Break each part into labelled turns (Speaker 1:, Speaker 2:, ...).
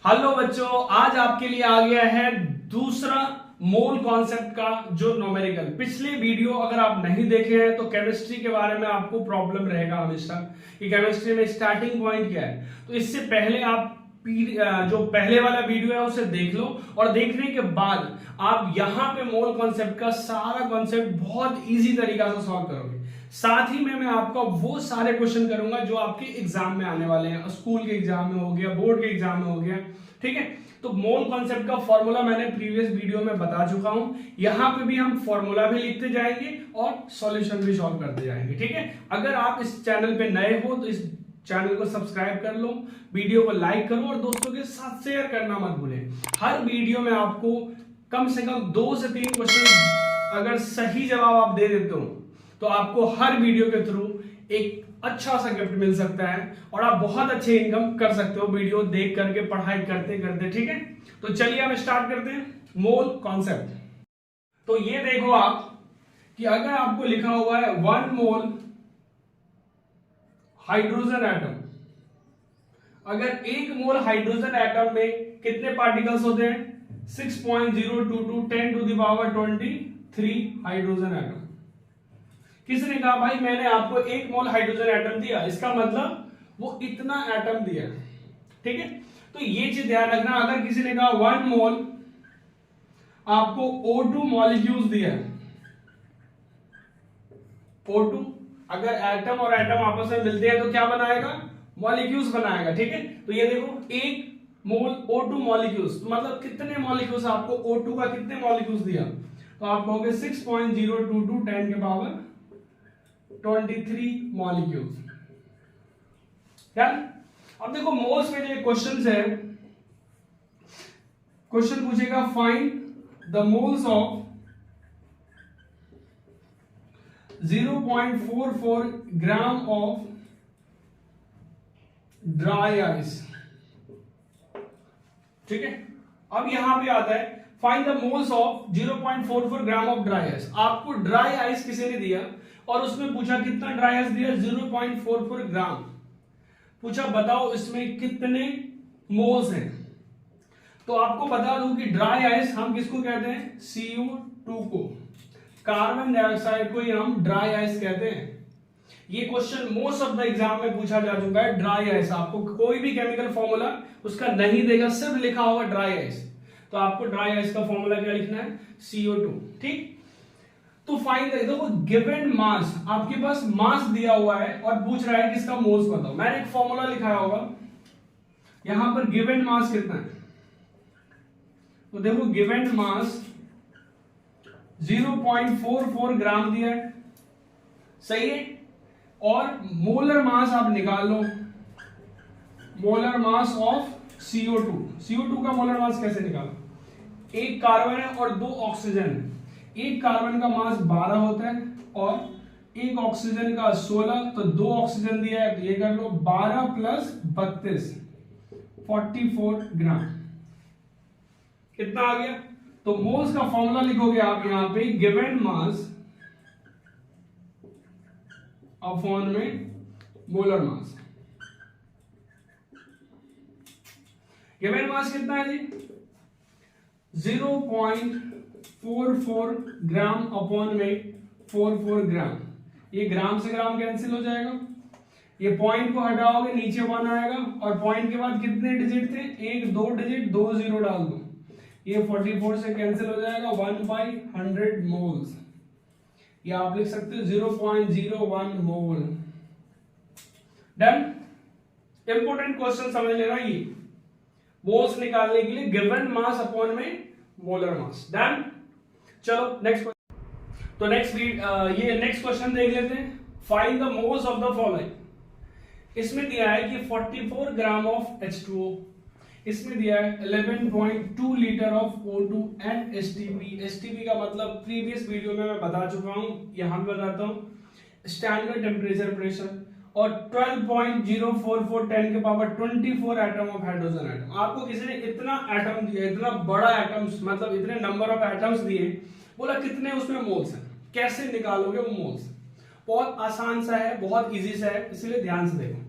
Speaker 1: Hello बच्चों, आज आपके लिए आ गया है दूसरा मोल कॉन्सेप्ट का जो न्यूमेरिकल। पिछले वीडियो अगर आप नहीं देखे हैं तो केमिस्ट्री के बारे में आपको प्रॉब्लम रहेगा हमेशा कि केमिस्ट्री में स्टार्टिंग पॉइंट क्या है। तो इससे पहले आप जो पहले वाला वीडियो है उसे देख लो और देखने के बाद आप यहाँ पे मोल कॉन्सेप्ट का सारा कॉन्सेप्ट बहुत इजी तरीका से सॉल्व करोगे। साथ ही में मैं आपका वो सारे क्वेश्चन करूंगा जो आपके एग्जाम में आने वाले हैं, स्कूल के एग्जाम में हो गया, बोर्ड के एग्जाम में हो गया। ठीक है, तो मोल कॉन्सेप्ट का फॉर्मूला मैंने प्रीवियस वीडियो में बता चुका हूं। यहां पे भी हम फॉर्मूला भी लिखते जाएंगे और सॉल्यूशन भी सॉल्व करते जाएंगे। ठीक है, अगर आप इस चैनल पे नए हो तो इस चैनल को सब्सक्राइब कर लो, वीडियो को लाइक करो और दोस्तों के साथ शेयर करना मत भूलें। हर वीडियो में आपको कम से कम 2 से 3 क्वेश्चन अगर सही जवाब आप दे देते हो तो आपको हर वीडियो के थ्रू एक अच्छा सा गिफ्ट मिल सकता है और आप बहुत अच्छे इनकम कर सकते हो वीडियो देख करके, पढ़ाई करते करते। ठीक है, तो चलिए हम स्टार्ट करते हैं मोल कॉन्सेप्ट। तो ये देखो आप कि अगर आपको लिखा हुआ है 1 मोल हाइड्रोजन एटम, अगर 1 मोल हाइड्रोजन एटम में कितने पार्टिकल्स होते हैं? 6.022 10 to the power 23 hydrogen atom. किसने कहा भाई मैंने आपको 1 मोल हाइड्रोजन एटम दिया, इसका मतलब वो इतना एटम दिया। ठीक है, तो ये चीज ध्यान रखना। अगर किसी ने कहा 1 मोल आपको O2 मॉलिक्यूल्स दिया, O2 अगर एटम और एटम आपस में मिलते हैं तो क्या बनाएगा? मॉलिक्यूल्स बनाएगा। ठीक है, तो ये देखो 1 मोल O2 मॉलिक्यूल्स, मतलब कितने मॉलिक्यूल्स आपको O2 का कितने मॉलिक्यूल्स दिया? तो आप कहोगे 6.022 10 के पावर 23 मॉलिक्यूल्स। डन। अब देखो मोल्स में जो क्वेश्चन है, क्वेश्चन पूछेगा find the moles of 0.44 gram of dry ice. ठीक है, अब यहां पे आता है find the moles of 0.44 gram of dry ice. आपको ड्राई आइस किसी ने दिया और उसमें पूछा कितना ड्राई आइस दिया? 0.44 ग्राम। पूछा बताओ इसमें कितने मोल्स हैं। तो आपको बता दूं कि ड्राई आइस हम किसको कहते हैं? CO2 को, कार्बन डाइऑक्साइड को ही हम ड्राई आइस कहते हैं। ये question most of the exam में पूछा जा चुका है। ड्राई आइस आपको कोई भी केमिकल फॉर्मूला उसका नहीं देगा, सिर्फ लिखा होगा ड्राई आइस। तो आपको ड्राई आइस का फॉर्मूला क्या लिखना है? CO2। ठीक, तो फाइंड देखो गिवन मास, आपके पास मास दिया हुआ है और पूछ रहा है कि इसका मोल्स बताओ। मैंने एक फॉर्मूला लिखा होगा, यहां पर गिवन मास कितना है? तो देखो गिवन मास 0.44 ग्राम दिया है, सही है। और मोलर मास आप निकाल लो, molar mass of CO2। CO2 का मोलर मास कैसे निकालो? 1 कार्बन है और 2 ऑक्सीजन है। 1 कार्बन का मास 12 होता है और 1 ऑक्सीजन का 16, तो 2 ऑक्सीजन दिया है तो ये कर लो 12 प्लस 32 44 ग्राम। कितना आ गया? तो मोल्स का फॉर्मूला लिखोगे आप यहां पे गिवन मास अपॉन में मोलर मास। गिवन मास कितना है जी? 0.44 ग्राम अपॉन में 44 ग्राम। ये ग्राम से ग्राम कैंसिल हो जाएगा, ये पॉइंट को हटाओगे नीचे 1 आएगा और पॉइंट के बाद कितने डिजिट थे? 1 2 डिजिट, 2 0 डाल दो, ये 44 से कैंसिल हो जाएगा। 1/100 मोल्स, या आप लिख सकते हो 0.01 मोल। डन। इंपोर्टेंट क्वेश्चन समझ लेना, ये मोल्स निकालने के लिए गिवन मास अपॉन में मोलर मास। डन। चलो नेक्स्ट। तो नेक्स्ट क्वेश्चन देख लेते हैं। Find the moles of the following. इसमें दिया है कि 44 ग्राम ऑफ H2O, इसमें दिया है 11.2 litre of O2 and STP। STP का मतलब प्रीवियस वीडियो में मैं बता चुका हूं, यहां पे बताता हूं स्टैंडर्ड टेम्परेचर प्रेशर। और 12.044 10 के power 24 atom of hydrogen atom. आपको किसी ने इतना एटम दिया, इतना बड़ा एटम्स, मतलब इतने नंबर ऑफ एटम्स दिए, बोला कितने उसमें मोल्स हैं, कैसे निकालोगे वो मोल्स? बहुत आसान सा है, बहुत इजी सा है, इसलिए ध्यान से देखो।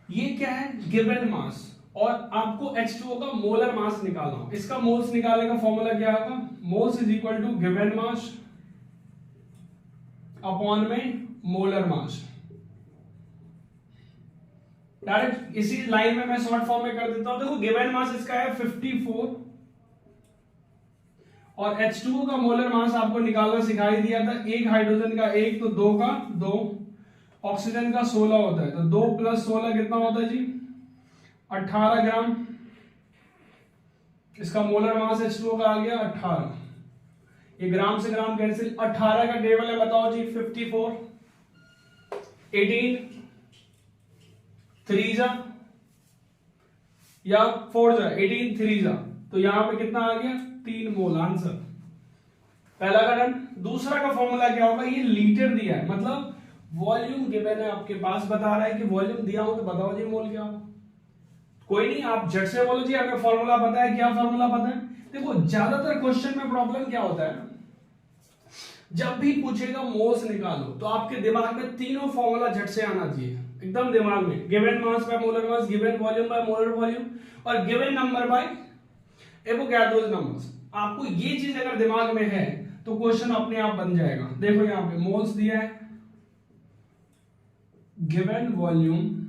Speaker 1: ये क्या है? Given mass. और आपको H2O का मोलर मास निकालना हो। इसका मोल्स निकालने का फॉर्मूला क्या होगा, moles is equal to given mass upon में मोलर मास। डायरेक्ट इसी लाइन में मैं शॉर्ट फॉर्म में कर देता हूं। देखो गिवन मास इसका है 54 और H2O का मोलर मास आपको निकालना सिखाई दिया था। एक हाइड्रोजन का एक, तो दो का दो, ऑक्सीजन का 16 होता है, तो 2 + 16 कितना होता है जी, 18 ग्राम। इसका मोलर मास H2O का आ गया 18। ये ग्राम से ग्राम कैंसिल, 18 का टेबल है बताओ जी, 54, 18 3 जा या 4 जा, 18 3 जा, तो यहां पे कितना आ गया 3 मोल आंसर। पहला का डन। दूसरा का फॉर्मूला क्या होगा, ये लीटर दिया है, मतलब वॉल्यूम गिवन है आपके पास, बता रहा है कि वॉल्यूम दिया हो तो बताओ जी मोल क्या होगा। कोई नहीं, आप झट से बोलो जी हमें फॉर्मूला पता है। क्या फॉर्मूला पता है, देखो ज्यादातर क्वेश्चन में प्रॉब्लम क्या होता है, जब भी पूछेगा मोल्स निकालो तो आपके दिमाग में तीनों फॉर्मूला झट से आना चाहिए एकदम दिमाग में। Given mass by molar mass, given volume by molar volume, और given number by Avogadro's numbers. आपको ये चीज अगर दिमाग में है तो क्वेश्चन अपने आप बन जाएगा। देखो यहां पे मोल्स दिया है, गिवन वॉल्यूम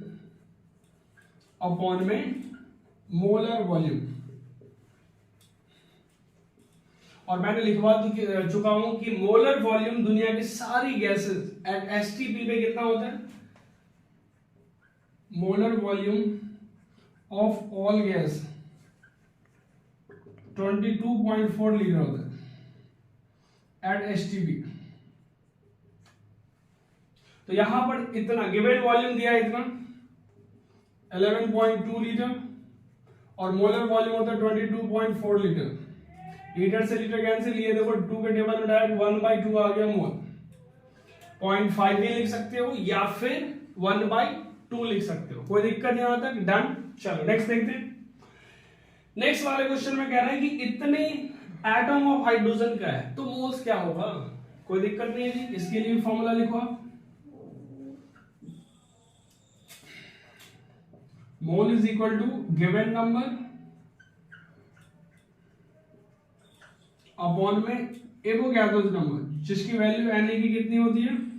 Speaker 1: अपॉन में मोलर वॉल्यूम, और मैंने लिखवा चुका हूं कि मोलर वॉल्यूम दुनिया की सारी गैसेस एट एसटीपी पे कितना होता है, molar volume of all gas 22.4 litre होता है एट एसटीपी। तो यहां पर इतना गिवन वॉल्यूम दिया है, इतना 11.2 लीटर, और मोलर वॉल्यूम होता है 22.4 लीटर। लीटर से लीटर कैंसिल, ये देखो 2 के टेबल में डायरेक्ट 1/2 आ गया मोल। 0.5 भी लिख सकते हो या फिर 1/2 लिख सकते हो, कोई दिक्कत यहां तक। डन। चलो नेक्स्ट देखते हैं। नेक्स्ट वाले क्वेश्चन में कह रहा है कि इतने एटम ऑफ हाइड्रोजन का है तो मोल्स क्या होगा। कोई दिक्कत नहीं है जी, इसके लिए फॉर्मूला लिखो आप। Mole is equal to given number upon में एवोगैड्रोस नंबर, जिसकी वैल्यू Na की कितनी होती है,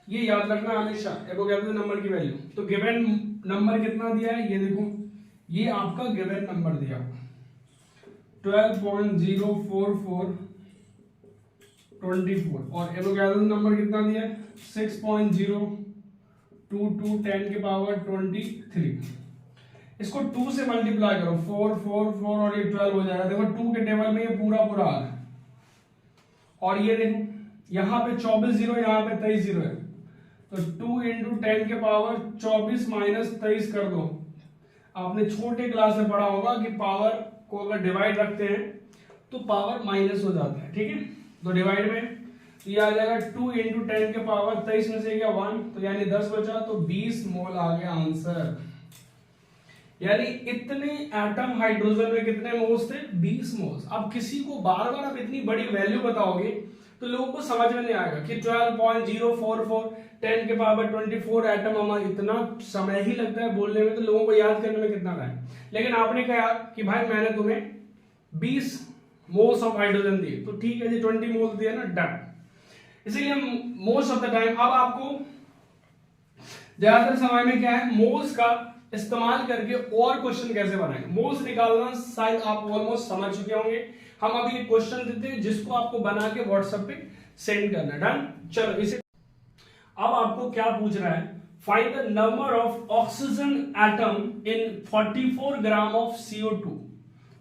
Speaker 1: ये याद रखना हमेशा, एवोगैड्रोस नंबर की वैल्यू। तो गिवन नंबर कितना दिया है, ये देखो, ये आपका गिवन नंबर दिया 12.04424, और एवोगैड्रोस नंबर कितना दिया है 6.022 10 के पावर 23। इसको 2 से मल्टीप्लाई करो, 4 4 4 और ये 12 हो जाएगा। देखो 2 के टेबल में ये पूरा आ रहा है, और ये देखो यहाँ पे 24 जीरो, यहाँ पे 23 जीरो है, तो 2 × 10 के पावर 24 माइनस 23 कर दो। आपने छोटे क्लास में पढ़ा होगा कि पावर को अगर डिवाइड रखते हैं तो पावर माइनस हो जाता है, ठीक है। तो डिवाइड में ये आ जाएगा 2 × 10 के पावर 23 में से गया 1, तो यानी 10 बचा, तो 20 मोल आ गया आंसर। यानी इतने एटम हाइड्रोजन में कितने मोल्स थे, 20 मोल्स। अब किसी को बार बार आप इतनी बड़ी वैल्यू बताओगे तो लोगों को समझ में नहीं आएगा कि 12.044 10 के पावर 24 एटम, हमारा इतना समय ही लगता है बोलने में, तो लोगों को याद करने में कितना टाइम। लेकिन आपने कहा कि भाई मैंने तुम्हें 20 मोल्स ऑफ हाइड्रोजन दिए, तो ठीक है जी 20 मोल्स दिया ना, डन। इसीलिए मोस्ट ऑफ द टाइम अब आपको ज्यादातर समय में क्या है, मोल्स का इस्तेमाल करके और क्वेश्चन कैसे बनाएंगे, मोल्स निकालना शायद आप ऑलमोस्ट समझ चुके होंगे। हम अभी एक क्वेश्चन देते हैं जिसको आपको बना के व्हाट्सएप पे सेंड करना है। डन। चलो इसे अब आपको क्या पूछ रहा है, find the number of oxygen atom in 44 gram of CO2।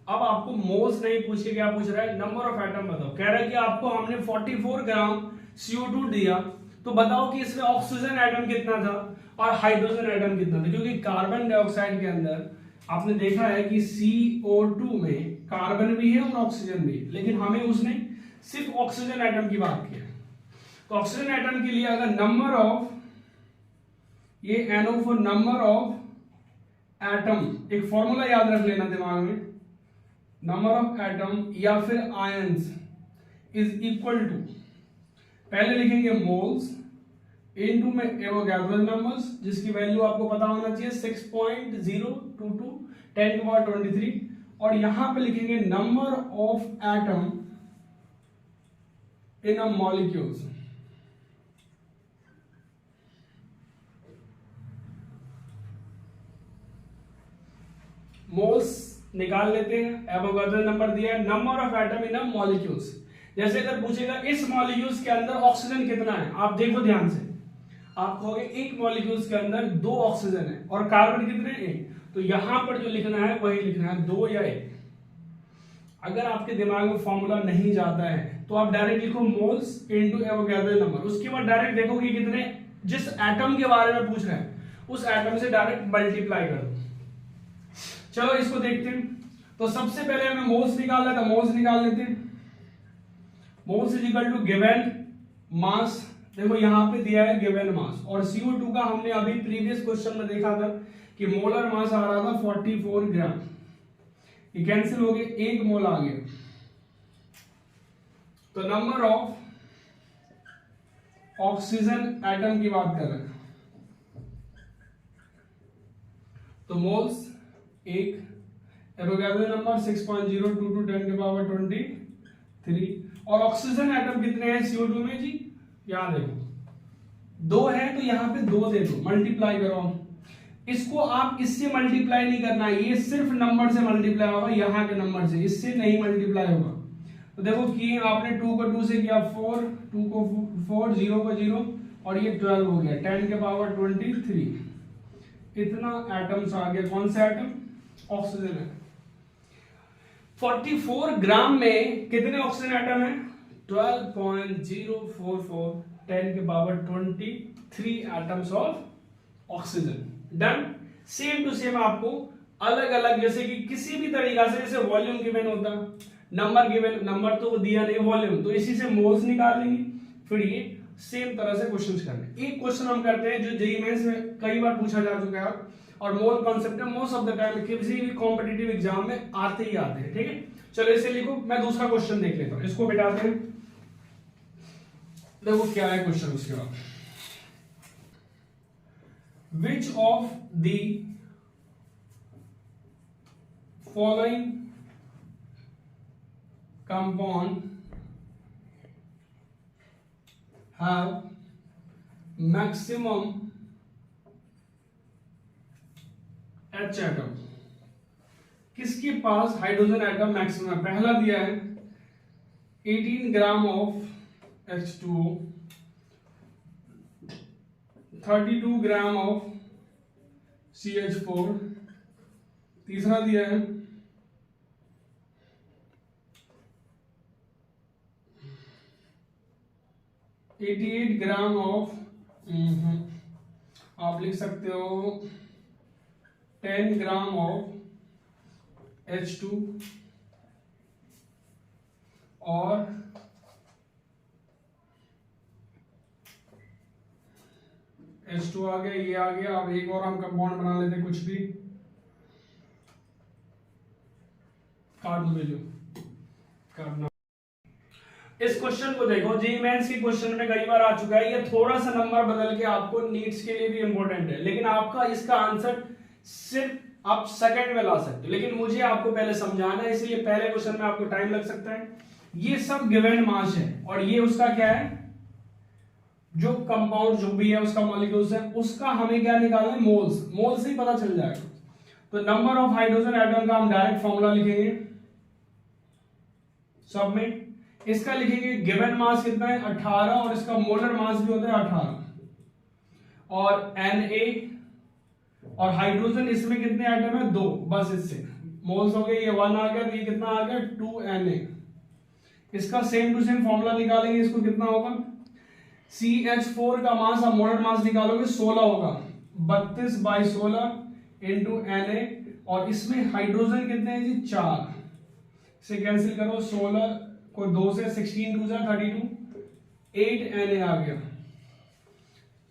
Speaker 1: अब आपको मोल्स नहीं पूछ के क्या पूछ रहा है, नंबर ऑफ एटम बताओ। कह रहा है कि आपको हमने 44 ग्राम CO2 दिया, तो बताओ कि इसमें ऑक्सीजन एटम कितना था और हाइड्रोजन एटम कितना था। क्योंकि कार्बन डाइऑक्साइड के अंदर आपने देखा है कि CO2 में कार्बन भी है और ऑक्सीजन भी है, लेकिन हमें उसने सिर्फ ऑक्सीजन एटम की बात की है। तो ऑक्सीजन एटम के लिए अगर नंबर ऑफ, ये NO for number of atom, एक फॉर्मूला याद रख लेना दिमाग में, नंबर ऑफ एटम या फिर आयंस इज इक्वल टू, पहले लिखेंगे मोल्स इनटू में एवोगैड्रो नंबर्स जिसकी वैल्यू आपको पता होना चाहिए 6.022 10⁻23 और यहां पे लिखेंगे number of atom in a molecules. Moles निकाल लेते हैं, एवोगैड्रो नंबर दिया है, number of atom in a molecules. जैसे अगर पूछेगा इस मॉलिक्यूल्स के अंदर ऑक्सीजन कितना है, आप देखो ध्यान से, आप कहोगे एक मॉलिक्यूल्स के अंदर 2 ऑक्सीजन है और कार्बन कितने हैं, 1, तो यहां पर जो लिखना है वही लिखना है 2 या 1। अगर आपके दिमाग में फॉर्मूला नहीं जाता है तो आप डायरेक्ट लिखो मोल्स इनटू एवोगैड्रो नंबर, उसके बाद डायरेक्ट देखो कि कितने, जिस एटम के बारे में पूछ रहे हैं उस एटम से डायरेक्ट मल्टीप्लाई कर दो। चलो इसको देखते हैं। तो सबसे पहले हमें मोल्स निकालना है, तो मोल्स निकाल लेते हैं। Moles is equal to given mass, देखो यहां पे दिया है गिवन मास, और CO2 का हमने अभी प्रीवियस क्वेश्चन में देखा था कि मोलर मास आ रहा था 44 ग्राम, ये कैंसिल हो गए, 1 मोल आ गया। तो नंबर ऑफ ऑक्सीजन एटम की बात कर रहे हैं, तो मोल्स 1, एवोगैड्रो नंबर 6.022 10⁻23 और ऑक्सीजन एटम कितने हैं CO2 में जी, यहां देखो 2 है तो यहां पे 2 दे दो, मल्टीप्लाई करो। इसको आप इससे मल्टीप्लाई नहीं करना है, ये सिर्फ नंबर से मल्टीप्लाई होगा, यहां के नंबर से, इससे नहीं मल्टीप्लाई होगा। तो देखो कि आपने 2 को 2 से किया 4, 2 को 4, 0 को 0 और ये 12 हो गया 10⁻23। इतना एटम्स आ गया, कौन सा एटम, ऑक्सीजन है। 44 ग्राम में कितने ऑक्सीजन एटम है, 12.044 10⁻23 atoms of oxygen. Done. Same to same आपको अलग अलग, जैसे कि किसी भी तरीका से, जैसे वॉल्यूम गिवन होता, नंबर गिवन, नंबर तो दिया नहीं, वॉल्यूम, तो इसी से मोल्स निकाल लेंगे, फिर ये सेम तरह से क्वेश्चंस करने। एक क्वेश्चन हम करते हैं जो जेईई मेंस में कई बार पूछा जा चुका है और मोल कॉन्सेप्ट है, मोस्ट ऑफ द टाइम किसी भी कॉम्पिटिटिव एग्जाम में आते ही आते हैं, ठीक है। चलो इसे लिखो, मैं दूसरा क्वेश्चन देख लेता हूं, इसको बिठाते हैं, देखो क्या है क्वेश्चन उसके बाद। Which of the following compound have maximum H atom? किसके पास हाइड्रोजन एटम मैक्सिमम है? पहला दिया है 18 gram of H2O, 32 gram of CH4, तीसरा दिया है 88 ग्राम ऑफ, आप लिख सकते हो 10 ग्राम ऑफ H2 और H2 आ गया, ये आ गया। अब एक और हम कंपाउंड बना लेते हैं, कुछ भी काट दो, भेजो काटना। इस क्वेश्चन को देखो, जेईई मेंस के क्वेश्चन में कई बार आ चुका है, ये थोड़ा सा नंबर बदल के आपको नीट्स के लिए भी इंपॉर्टेंट है, लेकिन आपका इसका आंसर सिर्फ आप सेकंड में ला सकते हो, लेकिन मुझे आपको पहले समझाना है, इसलिए पहले क्वेश्चन में आपको टाइम लग सकता है। ये सब गिवन मास है और ये उसका क्या है, जो कंपाउंड जो भी है उसका मॉलिक्यूल्स है, उसका हमें क्या निकालना है, मोल्स। मोल्स से ही पता चल जाएगा। तो नंबर ऑफ हाइड्रोजन एटम का हम डायरेक्ट फॉर्मूला लिखेंगे सब में, इसका लिखेंगे गिवन मास कितना है 18 और इसका मोलर मास भी होता है 18 और Na और हाइड्रोजन इसमें कितने एटम है 2, बस इससे मोल्स हो गए, ये 1 आ गया, तो ये कितना आ गया 2Na। इसका सेम टू सेम फॉर्मूला निकालेंगे, इसको कितना होगा CH4 का मास, आप मोलर मास निकालोगे 16 होगा, 32/16 इंटू Na और इसमें हाइड्रोजन कितने हैं जी 4, इसे कैंसिल करो, 16 को 2 से 16 2 32, 8 Na आ गया।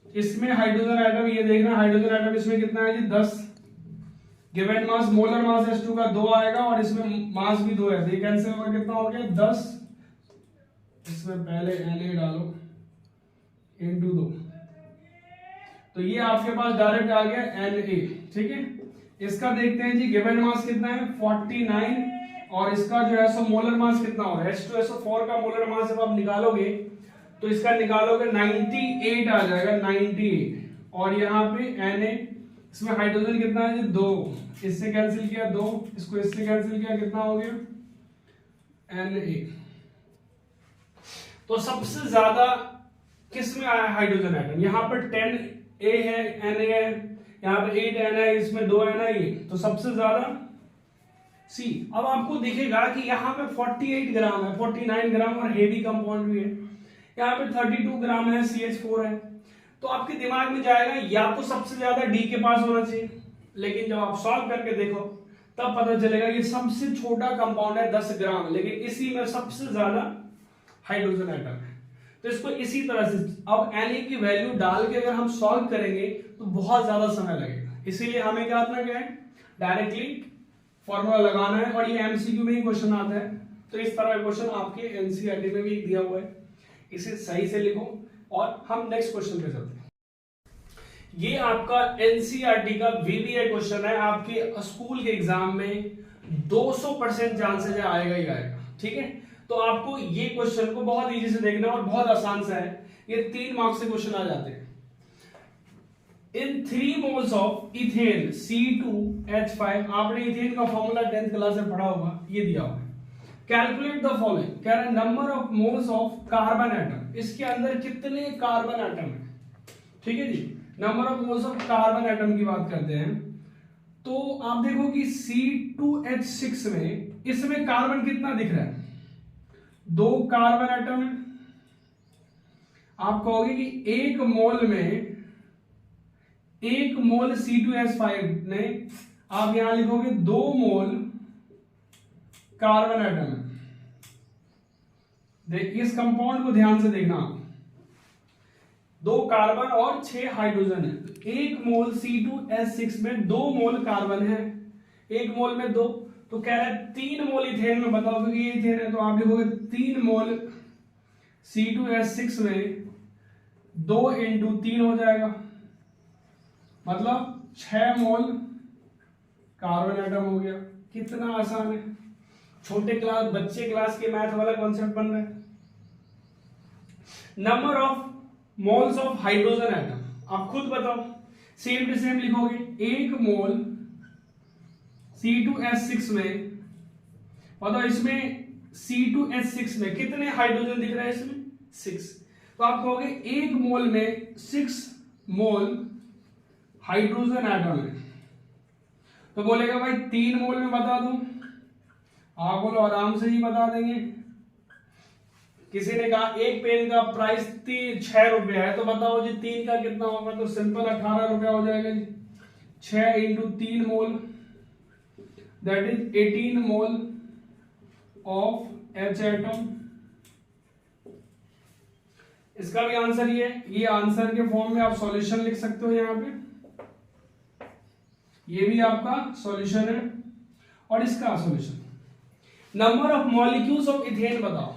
Speaker 1: इसमें हाइड्रोजन एटम, ये देखना हाइड्रोजन एटम इसमें कितना है जी 10, given mass molar mass H2 का 2 आएगा और इसमें मास भी 2 है, तो ये कैंसिल होकर कितना हो गया 10, इसमें पहले Na डालो इंटू 2, तो ये आपके पास डायरेक्ट आ गया Na, ठीक है। इसका देखते हैं जी, गिवन मास कितना है 49 और इसका जो है सो मोलर मास कितना हो रहा है H2SO4 का मोलर मास जब आप निकालोगे तो इसका निकालोगे 98 आ जाएगा 98 और यहाँ पे Na, इसमें हाइड्रोजन कितना है जी 2, इससे कैंसिल किया 2, इसको इससे कैंसिल किया कितना हो गया Na। तो सबसे ज्यादा किस में आया हाइड्रोजन एटम, यहाँ पर 10A है Na है, यहाँ पे 8 Na है, इसमें 2 Na है, तो सबसे ज्यादा C। अब आपको दिखेगा कि यहाँ पे 48 ग्राम है, 49 ग्राम और हेवी कंपाउंड भी है, यहाँ पे 32 ग्राम है, CH4 है। तो आपके दिमाग में जाएगा या तो सबसे ज्यादा D के पास होना चाहिए, लेकिन जब आप सॉल्व करके देखो तब पता चलेगा ये सबसे छोटा कंपाउंड है 10 ग्राम, लेकिन इसी में सबसे ज्यादा हाइड्रोजन एटम है। तो इसको इसी तरह से अब Na की वैल्यू डाल के अगर हम सॉल्व करेंगे तो बहुत ज्यादा समय लगेगा, इसीलिए हमें क्या करना है, डायरेक्टली फॉर्मूला लगाना है और ये एमसीक्यू में ही क्वेश्चन आता है। तो इस तरह का क्वेश्चन आपके एनसीईआरटी में भी दिया हुआ है, इसे सही से लिखो और हम नेक्स्ट क्वेश्चन पे चलते हैं। ये आपका एनसीईआरटी का वीवीआई क्वेश्चन है, आपके स्कूल के एग्जाम में 200% चांसेस है आएगा ही आएगा, ठीक है। तो आपको ये क्वेश्चन को बहुत इजी से देखना और बहुत आसान सा है, ये 3 मार्क्स से क्वेश्चन आ जाते हैं। इन 3 मोल्स ऑफ इथेन C2H5, आपने इथेन का फॉर्मूला 10th क्लास में पढ़ा होगा, ये दिया हुआ है। कैलकुलेट द फॉलोइंग, कह रहा है number of moles of carbon atom, इसके अंदर कितने कार्बन एटम है, ठीक है जी। Number of moles of carbon atom की बात करते हैं तो आप देखो कि C2H6 में इसमें कार्बन कितना दिख रहा है, 2 कार्बन एटम है। आप कहोगे कि एक मोल C2H5 ने, आप यहां लिखोगे 2 मोल कार्बन एटम है। देखिए इस कंपाउंड को ध्यान से देखना, 2 कार्बन और 6 हाइड्रोजन है। तो 1 मोल C2H6 में 2 मोल कार्बन है, 1 मोल में 2, तो कह रहा है 3 मोल इथेन में बताओ, क्योंकि ये इथेन है तो आप लिखोगे 3 मोल C2H6 में 2 × 3 हो जाएगा, मतलब 6 मोल कार्बन एटम हो गया। कितना आसान है, छोटे क्लास बच्चे क्लास के मैथ वाला कॉन्सेप्ट बन रहा है। Number of moles of hydrogen atom, आप खुद बताओ, सेम टू सेम लिखोगे, 1 मोल C2H6 में बताओ, इसमें C2H6 में कितने हाइड्रोजन दिख रहा है, इसमें 6। तो आप कहोगे 1 मोल में 6 मोल हाइड्रोजन एटम है। तो बोलेगा भाई 3 मोल में बता दूं, आप बोलो आराम से ही बता देंगे। किसी ने कहा एक पेन का प्राइस 6 रुपया है, तो बताओ जी 3 का कितना होगा, तो सिंपल 18 रुपया हो जाएगा जी। 6 × 3 मोल that is 18 mole of H atom. इसका भी आंसर ये आंसर के फॉर्म में आप सॉल्यूशन लिख सकते हो, यहाँ पे ये भी आपका सॉल्यूशन है और इसका solution. Number of molecules of ethane बताओ।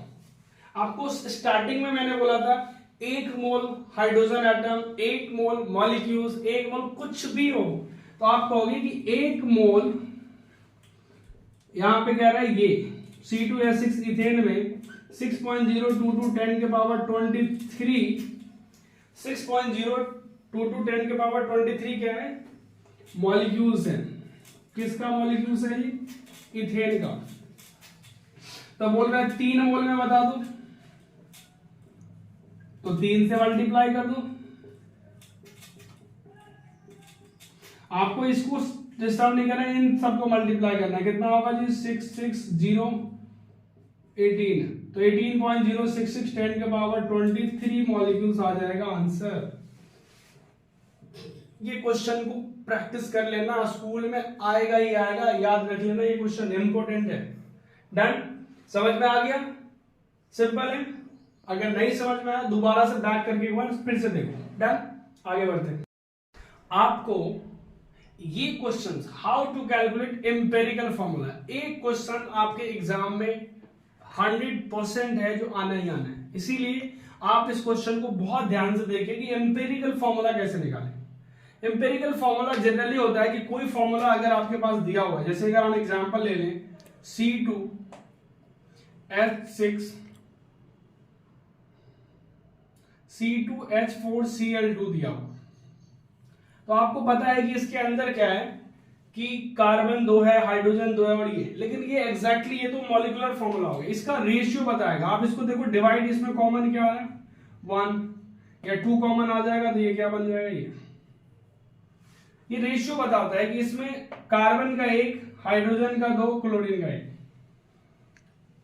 Speaker 1: आपको स्टार्टिंग में मैंने बोला था 1 मोल हाइड्रोजन एटम, 1 मोल मॉलिक्यूल्स, 1 मोल कुछ भी हो, तो आप कहोगे कि 1 मोल, यहां पे कह रहा है ये C2H6 इथेन में 6.022 10 के पावर 23, 6.022 10 के पावर 23 क्या है, मॉलिक्यूल्स है। किसका मॉलिक्यूल्स है जी, इथेन का। तो बोल रहा है 3 मोल में बता दो, तो 3 से मल्टीप्लाई कर दो। आपको इसको डिस्टर्ब नहीं करना है, इन सबको मल्टीप्लाई करना है। कितना होगा जी 66018, तो 18.066 10 के पावर 23 मॉलिक्यूल्स आ जाएगा आंसर। ये क्वेश्चन को प्रैक्टिस कर लेना, स्कूल में आएगा ही आएगा, याद रख लेना, ये क्वेश्चन इंपॉर्टेंट है। डन, समझ में आ गया, सिंपल है। अगर नहीं समझ में आया दोबारा से बैक करके एक बार फिर से देखो। डन, आगे बढ़ते हैं। आपको ये questions how to calculate empirical formula, एक क्वेश्चन आपके एग्जाम में 100% है जो आना ही आना है, इसीलिए आप इस क्वेश्चन को बहुत ध्यान से देखें कि एम्पेरिकल फॉर्मूला कैसे निकालें। एम्पिरिकल फॉर्मूला जनरली होता है कि कोई फॉर्मूला अगर आपके पास दिया हुआ है, जैसे अगर हम एग्जांपल ले लें C2H6 C2H4Cl2 दिया हुआ, तो आपको पता है कि इसके अंदर क्या है कि कार्बन 2 है, हाइड्रोजन 2 है और ये, लेकिन ये एग्जैक्टली ये तो मॉलिक्यूलर फॉर्मूला हो गया, इसका रेशियो बताएगा। आप इसको देखो डिवाइड, इसमें कॉमन क्या है 1 या 2 कॉमन आ जाएगा तो ये क्या बन जाएगा, ये रेशियो बताता है कि इसमें कार्बन का 1, हाइड्रोजन का 2, क्लोरीन का 1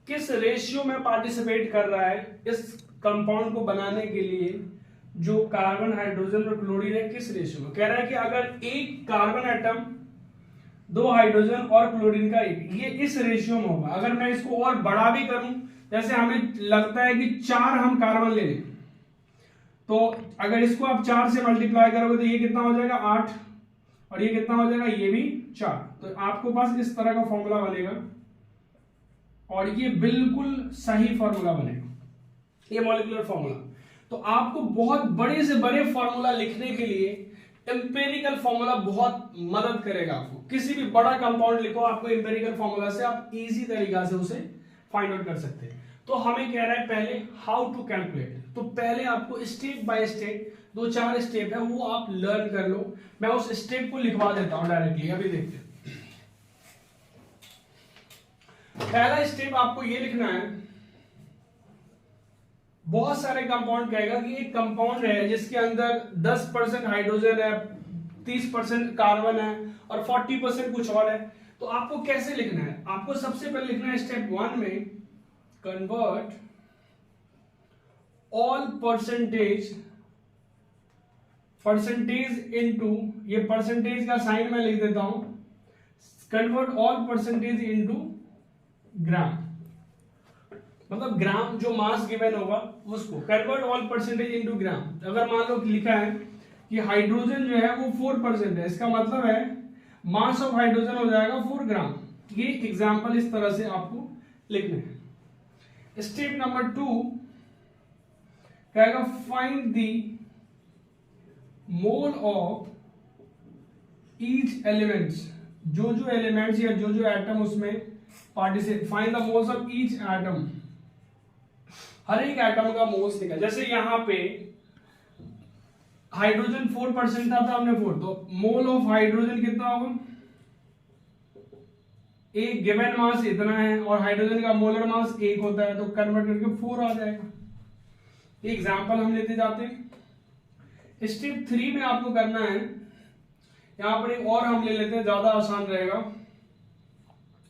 Speaker 1: किस रेशियो में पार्टिसिपेट कर रहा है इस कंपाउंड को बनाने के लिए। जो कार्बन, हाइड्रोजन और क्लोरीन है किस रेशियो में, कह रहा है कि अगर एक कार्बन एटम 2 हाइड्रोजन और क्लोरीन का 1, ये इस रेशियो में होगा। अगर मैं इसको और बड़ा भी करूं, जैसे हमें लगता है कि 4 हम कार्बन ले लें, तो अगर इसको आप 4 से मल्टीप्लाई करोगे तो ये कितना हो जाएगा 8, और ये कितना हो जाएगा, ये भी 4। तो आपको पास इस तरह का फॉर्मूला बनेगा और ये बिल्कुल सही फॉर्मूला बनेगा, ये मॉलिक्यूलर फॉर्मूला। तो आपको बहुत बड़े से बड़े फॉर्मूला लिखने के लिए एम्पिरिकल फॉर्मूला बहुत मदद करेगा। आपको किसी भी बड़ा कंपाउंड लिखो, आपको एम्पिरिकल फॉर्मूला से आप इजी तरीका से उसे फाइंड आउट कर सकते हैं। तो हमें कह रहा है पहले हाउ टू कैलकुलेट, तो पहले आपको स्टेप बाय स्टेप 2-4 स्टेप है वो आप लर्न कर लो। मैं उस स्टेप को लिखवा देता हूं डायरेक्टली, अभी देखते हैं। पहला स्टेप आपको ये लिखना है, बहुत सारे कंपाउंड कहेगा कि एक कंपाउंड है जिसके अंदर 10% हाइड्रोजन है, 30% कार्बन है और 40% कुछ और है। तो आपको कैसे लिखना है, आपको सबसे पहले लिखना है स्टेप 1 में कन्वर्ट ऑल परसेंटेज इनटू, ये परसेंटेज का साइन मैं लिख देता हूं, convert all percentage into gram, मतलब ग्राम जो मास गिवन होगा उसको convert all percentage into gram. अगर मान लो लिखा है कि हाइड्रोजन जो है वो 4% है, इसका मतलब है मास ऑफ हाइड्रोजन हो जाएगा 4 ग्राम। ये एग्जांपल इस तरह से आपको लिखने हैं। स्टेप नंबर 2 कहेगा find the mole of each elements, जो जो एलिमेंट्स या जो जो एटम उसमें participate, find the moles of each atom, हर एक एटम का मोल्स निकाल। जैसे यहां पे हाइड्रोजन 4% था, हमने 4, तो मोल ऑफ हाइड्रोजन कितना होगा, एक गिवन मास इतना है और हाइड्रोजन का मोलर मास 1 होता है, तो कन्वर्ट करके 4 आ जाएगा। ये एग्जांपल हम लेते जाते हैं। स्टेप 3 में आपको करना है, यहां पर एक और हम ले लेते हैं, ज्यादा आसान रहेगा,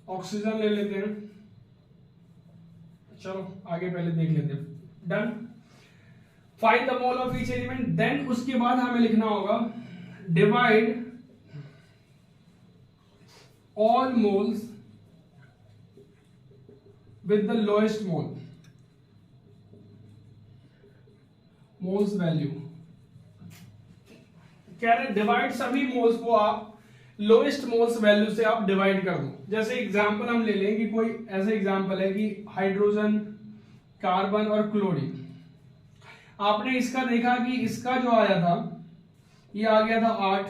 Speaker 1: ऑक्सीजन ले लेते हैं। चलो आगे पहले देख लेते हैं। Done, find the mole of each element, then उसके बाद हमें लिखना होगा divide all moles with the lowest moles value. कह रहे डिवाइड सभी मोल्स को आप लोएस्ट मोल्स वैल्यू से आप डिवाइड कर दो। जैसे एग्जांपल हम ले लें कि कोई ऐसा एग्जांपल है कि हाइड्रोजन, कार्बन और क्लोरीन, आपने इसका देखा कि इसका जो आया था ये आ गया था 8,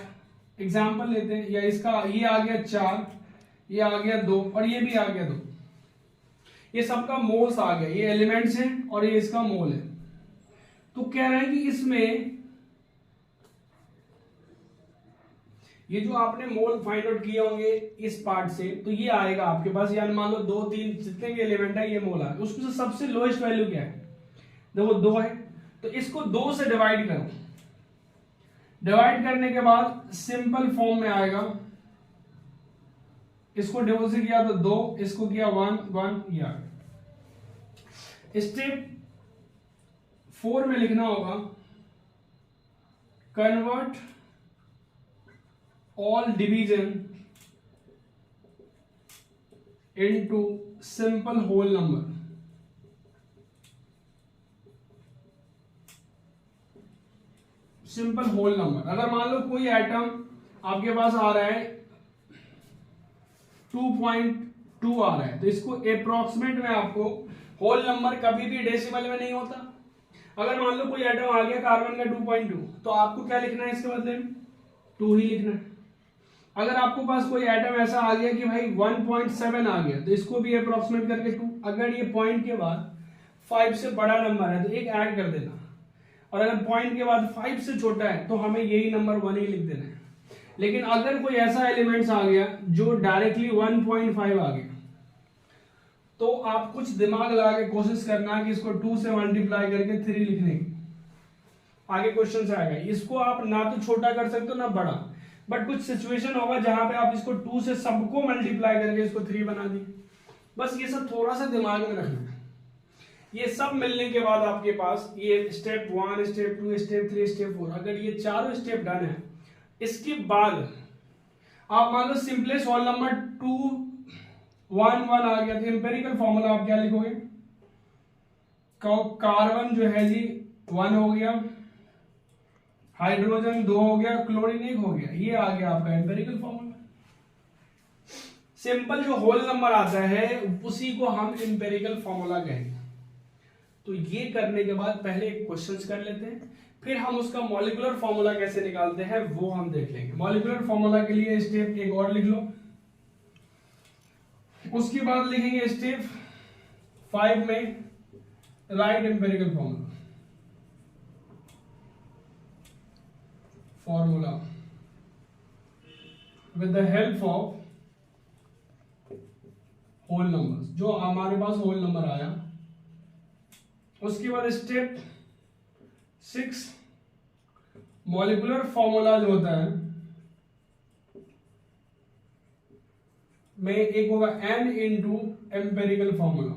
Speaker 1: एग्जांपल लेते हैं, या इसका ये आ गया 4, ये आ गया 2 और ये भी आ गया 2, ये सबका मोल्स आ गया, ये एलिमेंट्स हैं और ये इसका मोल है। तो कह रहा है कि इसमें ये जो आपने मोल फाइंड आउट किए होंगे इस पार्ट से, तो ये आएगा आपके पास, यानी मान लो 2, 3 जितने भी एलिमेंट है ये मोल है, उसमें से सबसे लोएस्ट वैल्यू क्या है, देखो 2 है, तो इसको 2 से डिवाइड करो। डिवाइड करने के बाद सिंपल फॉर्म में आएगा, इसको डिवाइड से किया तो 2, इसको किया 1, 1 ये आ गया। स्टेप 4 में लिखना होगा convert all division into simple whole number। Simple whole number, अगर मान लो कोई एटम आपके पास आ रहा है 2.2 आ रहा है, तो इसको अप्रोक्सीमेट में आपको होल नंबर कभी भी डेसिमल में नहीं होता। अगर मान लो कोई एटम आ गया कार्बन का 2.2, तो आपको क्या लिखना है इसके बदले में 2 ही लिखना है। अगर आपको पास कोई एटम ऐसा आ गया कि भाई 1.7 आ गया तो इसको भी अप्रोक्सीमेट करके 2। अगर ये पॉइंट के बाद 5 से बड़ा नंबर है तो एक ऐड कर देना, और अगर पॉइंट के बाद 5 से छोटा है तो हमें यही नंबर 1 ही लिख देना है। लेकिन अगर कोई ऐसा एलिमेंट्स आ गया जो डायरेक्टली 1.5 आ गया तो आप कुछ दिमाग लगा के कोशिश करना कि इसको 2 से मल्टीप्लाई करके 3 लिखने की। आगे क्वेश्चन से आएगा, इसको आप ना तो छोटा कर सकते हो ना बड़ा, बट कुछ सिचुएशन होगा जहां पे आप इसको 2 से सबको मल्टीप्लाई करके इसको 3 बना दी। बस ये सब थोड़ा सा दिमाग में रखना है। ये सब मिलने के बाद आपके पास ये स्टेप 1, स्टेप 2, स्टेप 3, स्टेप 4, अगर ये चारों स्टेप डन है, इसके बाद आप मान लो सिंपलेस्ट होल नंबर 2 1 1 आ गया तो एम्पेरिकल फॉर्मूला आप क्या लिखोगे? कार्बन जो है जी 1 हो गया, हाइड्रोजन 2 हो गया, क्लोरीन 1 हो गया, ये आ गया आपका एम्पेरिकल फॉर्मूला। सिंपल जो होल नंबर आता है उसी को हम एम्पेरिकल फॉर्मूला कहेंगे। तो ये करने के बाद पहले एक क्वेश्चंस कर लेते हैं, फिर हम उसका मॉलिक्यूलर फॉर्मूला कैसे निकालते हैं वो हम देख लेंगे। मॉलिक्यूलर फॉर्मूला के लिए स्टेप एक और लिख लो, उसके बाद लिखेंगे स्टेप 5 में write empirical formula with the help of whole numbers, जो हमारे पास होल नंबर आया। उसके बाद स्टेप 6 मॉलिक्यूलर फॉर्मूला जो होता है में एक होगा n into empirical formula.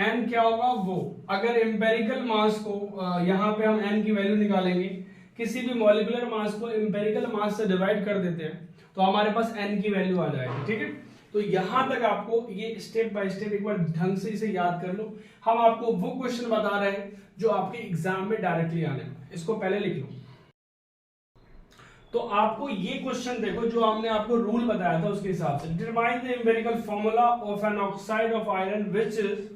Speaker 1: n क्या होगा वो, अगर एम्पेरिकल मास को यहां पे हम n की वैल्यू निकालेंगे, किसी भी मॉलिक्यूलर मास को एम्पेरिकल मास से डिवाइड कर देते हैं तो हमारे पास n की वैल्यू आ जाएगी। ठीक है, तो यहां तक आपको ये स्टेप बाय स्टेप एक बार ढंग से इसे याद कर लो। हम आपको वो क्वेश्चन बता रहे हैं जो आपके एग्जाम में डायरेक्टली आने वाले, इसको पहले लिख लो। तो आपको ये क्वेश्चन देखो, जो हमने आपको रूल बताया था उसके हिसाब से, determine the empirical formula of an oxide of iron which is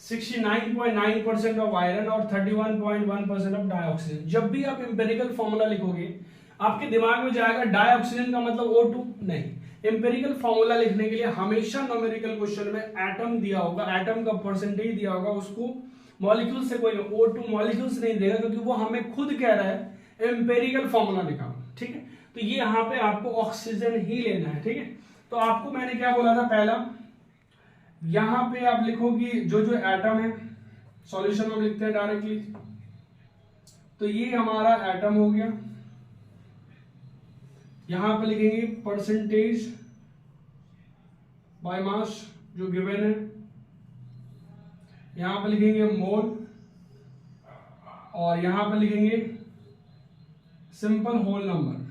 Speaker 1: 69.9% of iron और 31.1% ऑफ डाइऑक्सीजन। जब भी आप एम्पिरिकल फॉर्मूला लिखोगे आपके दिमाग में जाएगा डाइऑक्सीजन का मतलब O2 नहीं। एम्पिरिकल फॉर्मूला लिखने के लिए हमेशा न्यूमेरिकल क्वेश्चन में एटम दिया होगा, एटम का परसेंटेज दिया होगा, उसको मॉलिक्यूल से कोई O2 मॉलिक्यूल से नहीं देगा, क्योंकि वो हमें खुद कह रहा है एम्पिरिकल फॉर्मूला निकालो। ठीक है, तो ये यहाँ पे आपको ऑक्सीजन ही लेना है। ठीक है, तो आपको मैंने क्या बोला था, पहला यहां पे आप लिखोगी जो जो एटम है, सॉल्यूशन में लिखते हैं डायरेक्टली, तो ये हमारा एटम हो गया। यहां पे लिखेंगे परसेंटेज बाय मास जो गिवन है, यहां पे लिखेंगे मोल, और यहां पे लिखेंगे सिंपल होल नंबर।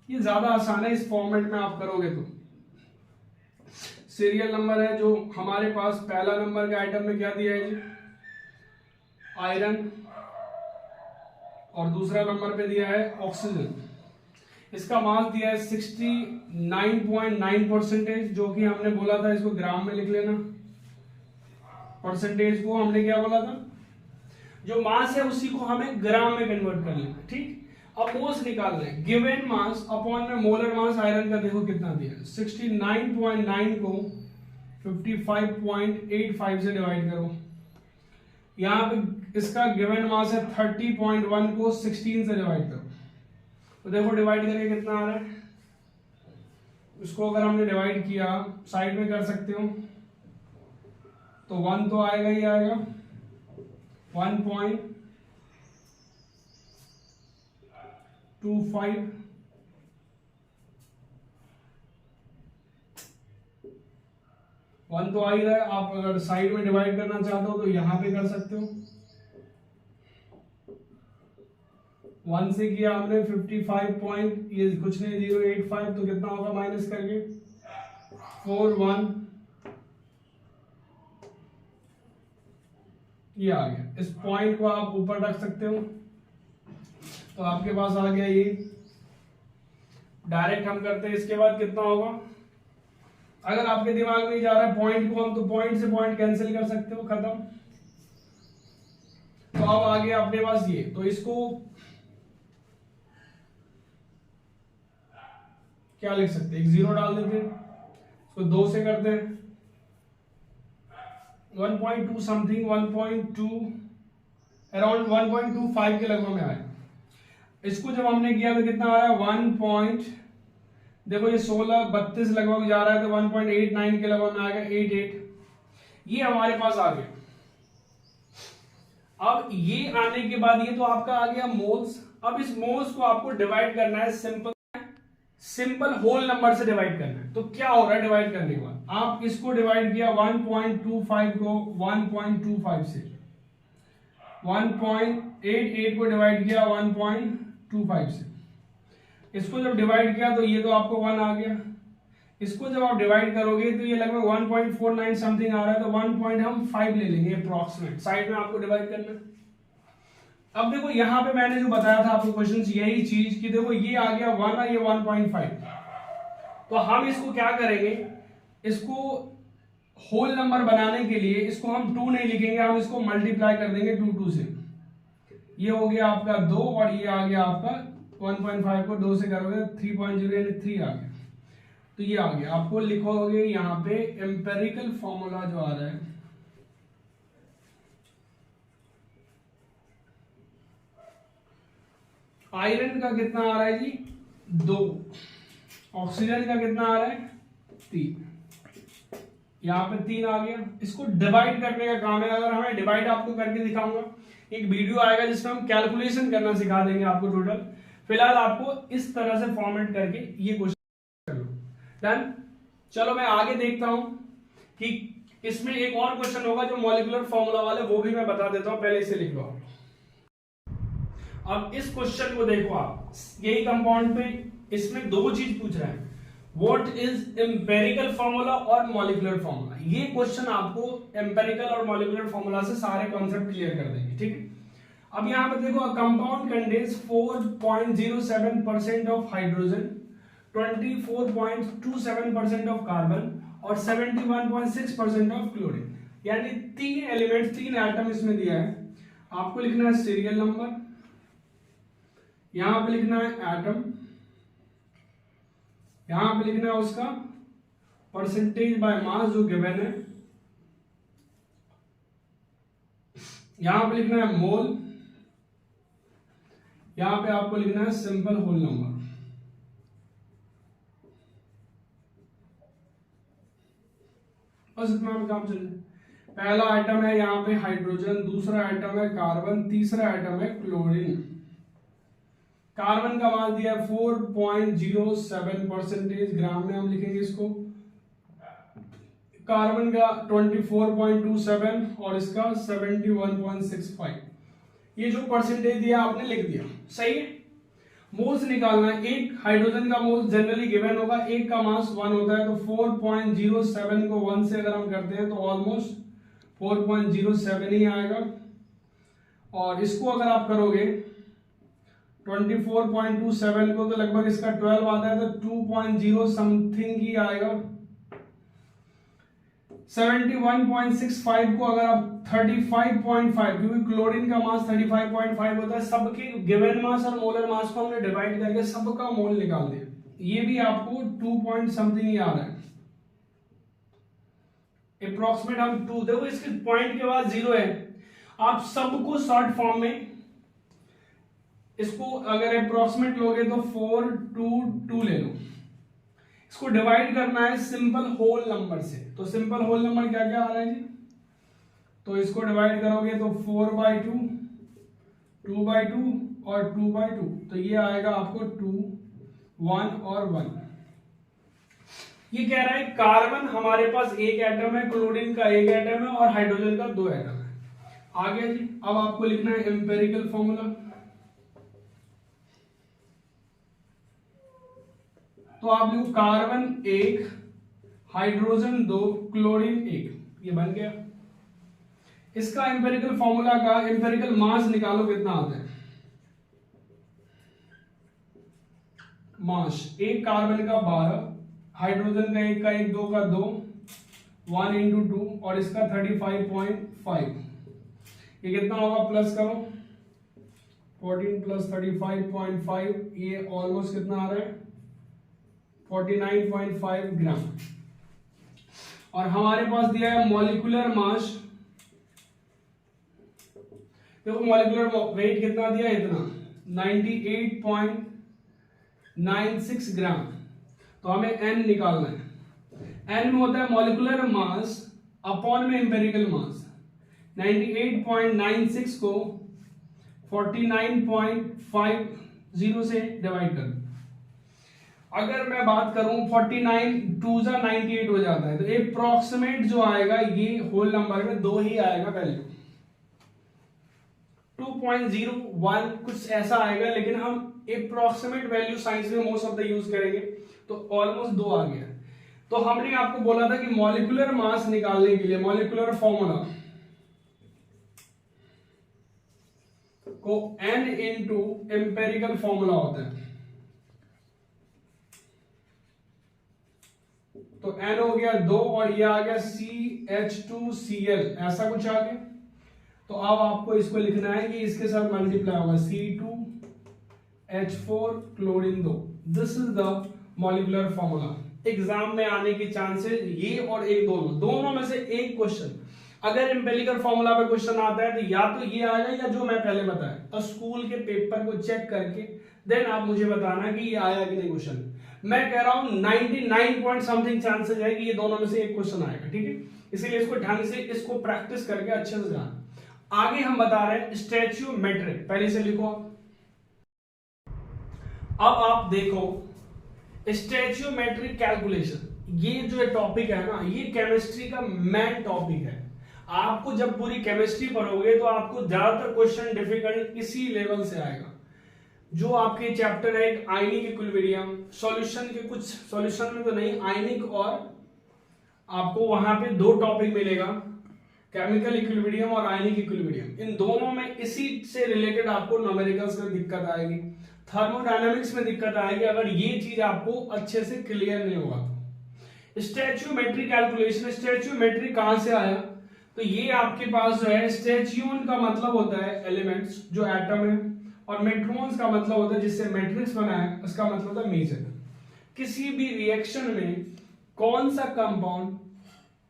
Speaker 1: ये ज्यादा आसान है, इस फॉर्मेट में आप करोगे तो। सीरियल नंबर है जो हमारे पास, पहला नंबर के आइटम में क्या दिया है जी, आयरन, और दूसरा नंबर पे दिया है ऑक्सीजन। इसका मास दिया है 69.9%, जो कि हमने बोला था इसको ग्राम में लिख लेना। परसेंटेज को हमने क्या बोला था, जो मास है उसी को हमें ग्राम में कन्वर्ट कर लेना। ठीक, अब मोल्स निकालना है, गिवन मास अपॉन में मोलर मास आयरन का देखो कितना दिया है, 69.9 को 55.85 से डिवाइड करो। यहां पे इसका गिवन मास है 30.1 को 16 से डिवाइड करो, तो देखो डिवाइड करके कितना आ रहा है। इसको अगर हमने डिवाइड किया, साइड में कर सकते हो, तो 1 तो आएगा ही आएगा, 1.25 1 तो आ ही रहा है। आप अगर साइड में डिवाइड करना चाहते हो तो यहां पे कर सकते हो। 1 से किया हमने 55 पॉइंट, ये कुछ नहीं 0.85, तो कितना होगा माइनस करके 41, ये आ गया। इस पॉइंट को आप ऊपर रख सकते हो, तो आपके पास आ गया ये। डायरेक्ट हम करते हैं, इसके बाद कितना होगा अगर आपके दिमाग में जा रहा है पॉइंट को हम तो पॉइंट से पॉइंट कैंसिल कर सकते हो, खत्म। तो अब आ गया अपने पास ये, तो इसको क्या लिख सकते हैं, एक जीरो डाल देते हैं, इसको 2 से करते हैं 1.2 समथिंग, 1.2 अराउंड 1.25 के लगभग में आया। इसको जब हमने किया तो कितना आ रहा है 1. देखो ये 16 32 लगभग जा रहा है, तो 1.89 के लगभग में आ गया 88। ये हमारे पास आ गया। अब ये आने के बाद ये तो आपका आ गया मोल्स। अब इस मोल्स को आपको डिवाइड करना है सिंपल होल नंबर से डिवाइड करना है। तो क्या हो रहा है डिवाइड करने के बाद, आप इसको डिवाइड किया 1.25 को 1.25 से, 1.88 को डिवाइड किया 1.25 से, इसको जब डिवाइड किया तो ये तो आपको 1 आ गया। इसको जब आप डिवाइड करोगे तो ये लगभग 1.49 समथिंग आ रहा है, तो 1.5 ले लेंगे अप्रॉक्सीमेट, साइड में आपको डिवाइड करना है। अब देखो यहां पे मैंने जो बताया था आपको क्वेश्चन यही चीज कि देखो ये आ गया 1 और ये 1.5, तो हम इसको क्या करेंगे, इसको होल नंबर बनाने के लिए इसको हम 2 नहीं लिखेंगे, हम इसको मल्टीप्लाई कर देंगे 2 से। ये हो गया आपका 2 और ये आ गया आपका 1.5 को 2 से करोगे 3.0 यानी 3 आ गया। तो ये आ गया, आपको लिखोगे यहां पे एम्पेरिकल फॉर्मूला जो आ रहा है, आयरन का कितना आ रहा है जी 2, ऑक्सीजन का कितना आ रहा है 3, यहां पे 3 आ गया। इसको डिवाइड करने का काम है, अगर हमें डिवाइड आपको करके दिखाऊंगा, एक वीडियो आएगा जिसमें हम कैलकुलेशन करना सिखा देंगे आपको टोटल। फिलहाल आपको इस तरह से फॉर्मेट करके ये क्वेश्चन कर लो, डन। चलो मैं आगे देखता हूं कि इसमें एक और क्वेश्चन होगा जो मॉलिक्यूलर फॉर्मूला वाले, वो भी मैं बता देता हूं, पहले इसे लिख लो आप। अब इस क्वेश्चन को देखो आप, यही कंपाउंड पे इसमें 2 चीज पूछ रहा है, व्हाट इज एम्पेरिकल फॉर्मूला और मॉलिक्यूलर फॉर्मूला। ये क्वेश्चन आपको एम्पेरिकल और मॉलिक्यूलर फॉर्मूला से सारे कॉन्सेप्ट क्लियर कर देंगे, ठीक है। अब यहां पे देखो, compound contains 4.07% of hydrogen, 24.27% of carbon और 71.6% ऑफ क्लोरीन, यानी 3 एलिमेंट 3 एटम इसमें दिया है। आपको लिखना है सीरियल नंबर, यहां पे लिखना है एटम, यहां पे लिखना है उसका परसेंटेज बाय मास जो गिवन है, यहां पे लिखना है मोल, यहां पे आपको लिखना है सिंपल होल नंबर। बस इतना में काम चल जाए। पहला आइटम है यहाँ पे हाइड्रोजन, दूसरा आइटम है कार्बन, तीसरा आइटम है क्लोरीन। कार्बन का मास दिया है 4.07%, ग्राम में हम लिखेंगे इसको। कार्बन का 24.27 और इसका 71.65। ये जो परसेंटेज दिया आपने लिख दिया, सही है। मोल्स निकालना है, एक हाइड्रोजन का मोल जनरली गिवन होगा, एक का मास 1 होता है, तो 4.07 को 1 से अगर हम करते हैं तो ऑलमोस्ट 4.07 ही आएगा। और इसको अगर आप करोगे 24.27 को तो लगभग इसका 12 आता है, तो 2.0 समथिंग ही आएगा। 71.65 को अगर आप 35.5, क्योंकि क्लोरीन का मास 35.5 होता है, सबके गिवन मास और मोलर मास को हमने डिवाइड करके सबका मोल निकाल दिया, ये भी आपको 2 पॉइंट समथिंग ही आ रहा है अप्रोक्सीमेट। हम 2 देखो, इसके पॉइंट के बाद 0 है, आप सबको शॉर्ट फॉर्म में इसको अगर अप्रोक्सीमेट लोगे तो 4 2 2 ले लो। इसको डिवाइड करना है सिंपल होल नंबर से, तो सिंपल होल नंबर क्या क्या आ रहा है जी, तो इसको डिवाइड करोगे तो 4/2, 2/2 और 2/2, तो ये आएगा आपको 2 1 और 1। ये कह रहा है कार्बन हमारे पास एक एटम है, क्लोरीन का एक एटम है और हाइड्रोजन का 2 एटम है। आ गया जी। अब आपको लिखना है एम्पेरिकल फॉर्मूला, तो आप लिखो कार्बन 1, हाइड्रोजन 2, क्लोरीन 1, ये बन गया। इसका एम्पेरिकल फॉर्मूला का एम्पेरिकल मास निकालो कितना आता है। मास एक कार्बन का 12, हाइड्रोजन का एक, दो का दो, 1 इंटू 2 और इसका 35.5, ये कितना होगा प्लस करो, 14 प्लस 35.5, ये ऑलमोस्ट कितना आ रहा है 49.5 ग्राम। और हमारे पास दिया है मॉलिक्यूलर मास, देखो मॉलिक्यूलर वेट कितना दिया है, इतना 98.96 ग्राम। तो हमें n निकालना है, n में होता है मॉलिक्यूलर मास अपॉन में एम्पिरिकल मास। 98.96 को 49.50 से डिवाइड कर, अगर मैं बात करूं 49 2 जा 98 हो जाता है, तो अप्रॉक्सीमेट जो आएगा ये होल नंबर में 2 ही आएगा वैल्यू, 2.01 कुछ ऐसा आएगा, लेकिन हम अप्रॉक्सीमेट वैल्यू साइंस में मोस्ट ऑफ द यूज करेंगे, तो ऑलमोस्ट 2 आ गया। तो हमने आपको बोला था कि मॉलिक्यूलर मास निकालने के लिए मॉलिक्यूलर फॉर्मूला को n इंटू एम्पेरिकल फॉर्मूला होता है, तो n हो गया 2 और ये आ गया CH2Cl, ऐसा कुछ आ गया। तो अब आपको इसको लिखना है कि इसके साथ मल्टीप्लाई होगा C2H4 chlorine 2। This is the molecular formula. Exam में आने के चांसेस ये और एक दोनों में से एक क्वेश्चन, अगर एम्पिरिकल फॉर्मूला पे क्वेश्चन आता है तो या तो ये आएगा या जो मैं पहले बताया। तो स्कूल के पेपर को चेक करके देन आप मुझे बताना कि ये आया कि नहीं क्वेश्चन। मैं कह रहा हूं 99 पॉइंट समथिंग चांसेस है कि ये दोनों में से एक क्वेश्चन आएगा, ठीक है। इसीलिए इसको ढंग से इसको प्रैक्टिस करके अच्छे से जाना। आगे हम बता रहे हैं स्टैच्यूमेट्रिक, पहले से लिखो। अब आप देखो स्टैच्यूमेट्रिक कैलकुलेशन, ये जो टॉपिक है ना, ये केमिस्ट्री का मेन टॉपिक है। आपको जब पूरी केमिस्ट्री पढ़ोगे तो आपको ज्यादातर क्वेश्चन डिफिकल्ट इसी लेवल से आएगा। जो आपके चैप्टर है एक आयनिक इक्विलिब्रियम, सॉल्यूशन के कुछ सॉल्यूशन में तो नहीं, आयनिक, और आपको वहां पे 2 टॉपिक मिलेगा, केमिकल इक्विलिब्रियम और आयनिक इक्विलिब्रियम। इन दोनों में इसी से रिलेटेड आपको न्यूमेरिकल्स में दिक्कत आएगी, थर्मोडायनामिक्स में दिक्कत आएगी, अगर ये चीज आपको अच्छे से क्लियर नहीं होगा तो। स्टैच्यूमेट्रिक कैलकुलेशन, स्टैच्यूमेट्रिक कहां से आया, तो ये आपके पास जो है स्टैच्यून का मतलब होता है एलिमेंट्स जो एटम है, और मेट्रॉन्स का मतलब होता है जिससे मैट्रिक्स बना है, उसका मतलब होता है मेजर। किसी भी रिएक्शन में कौन सा कंपाउंड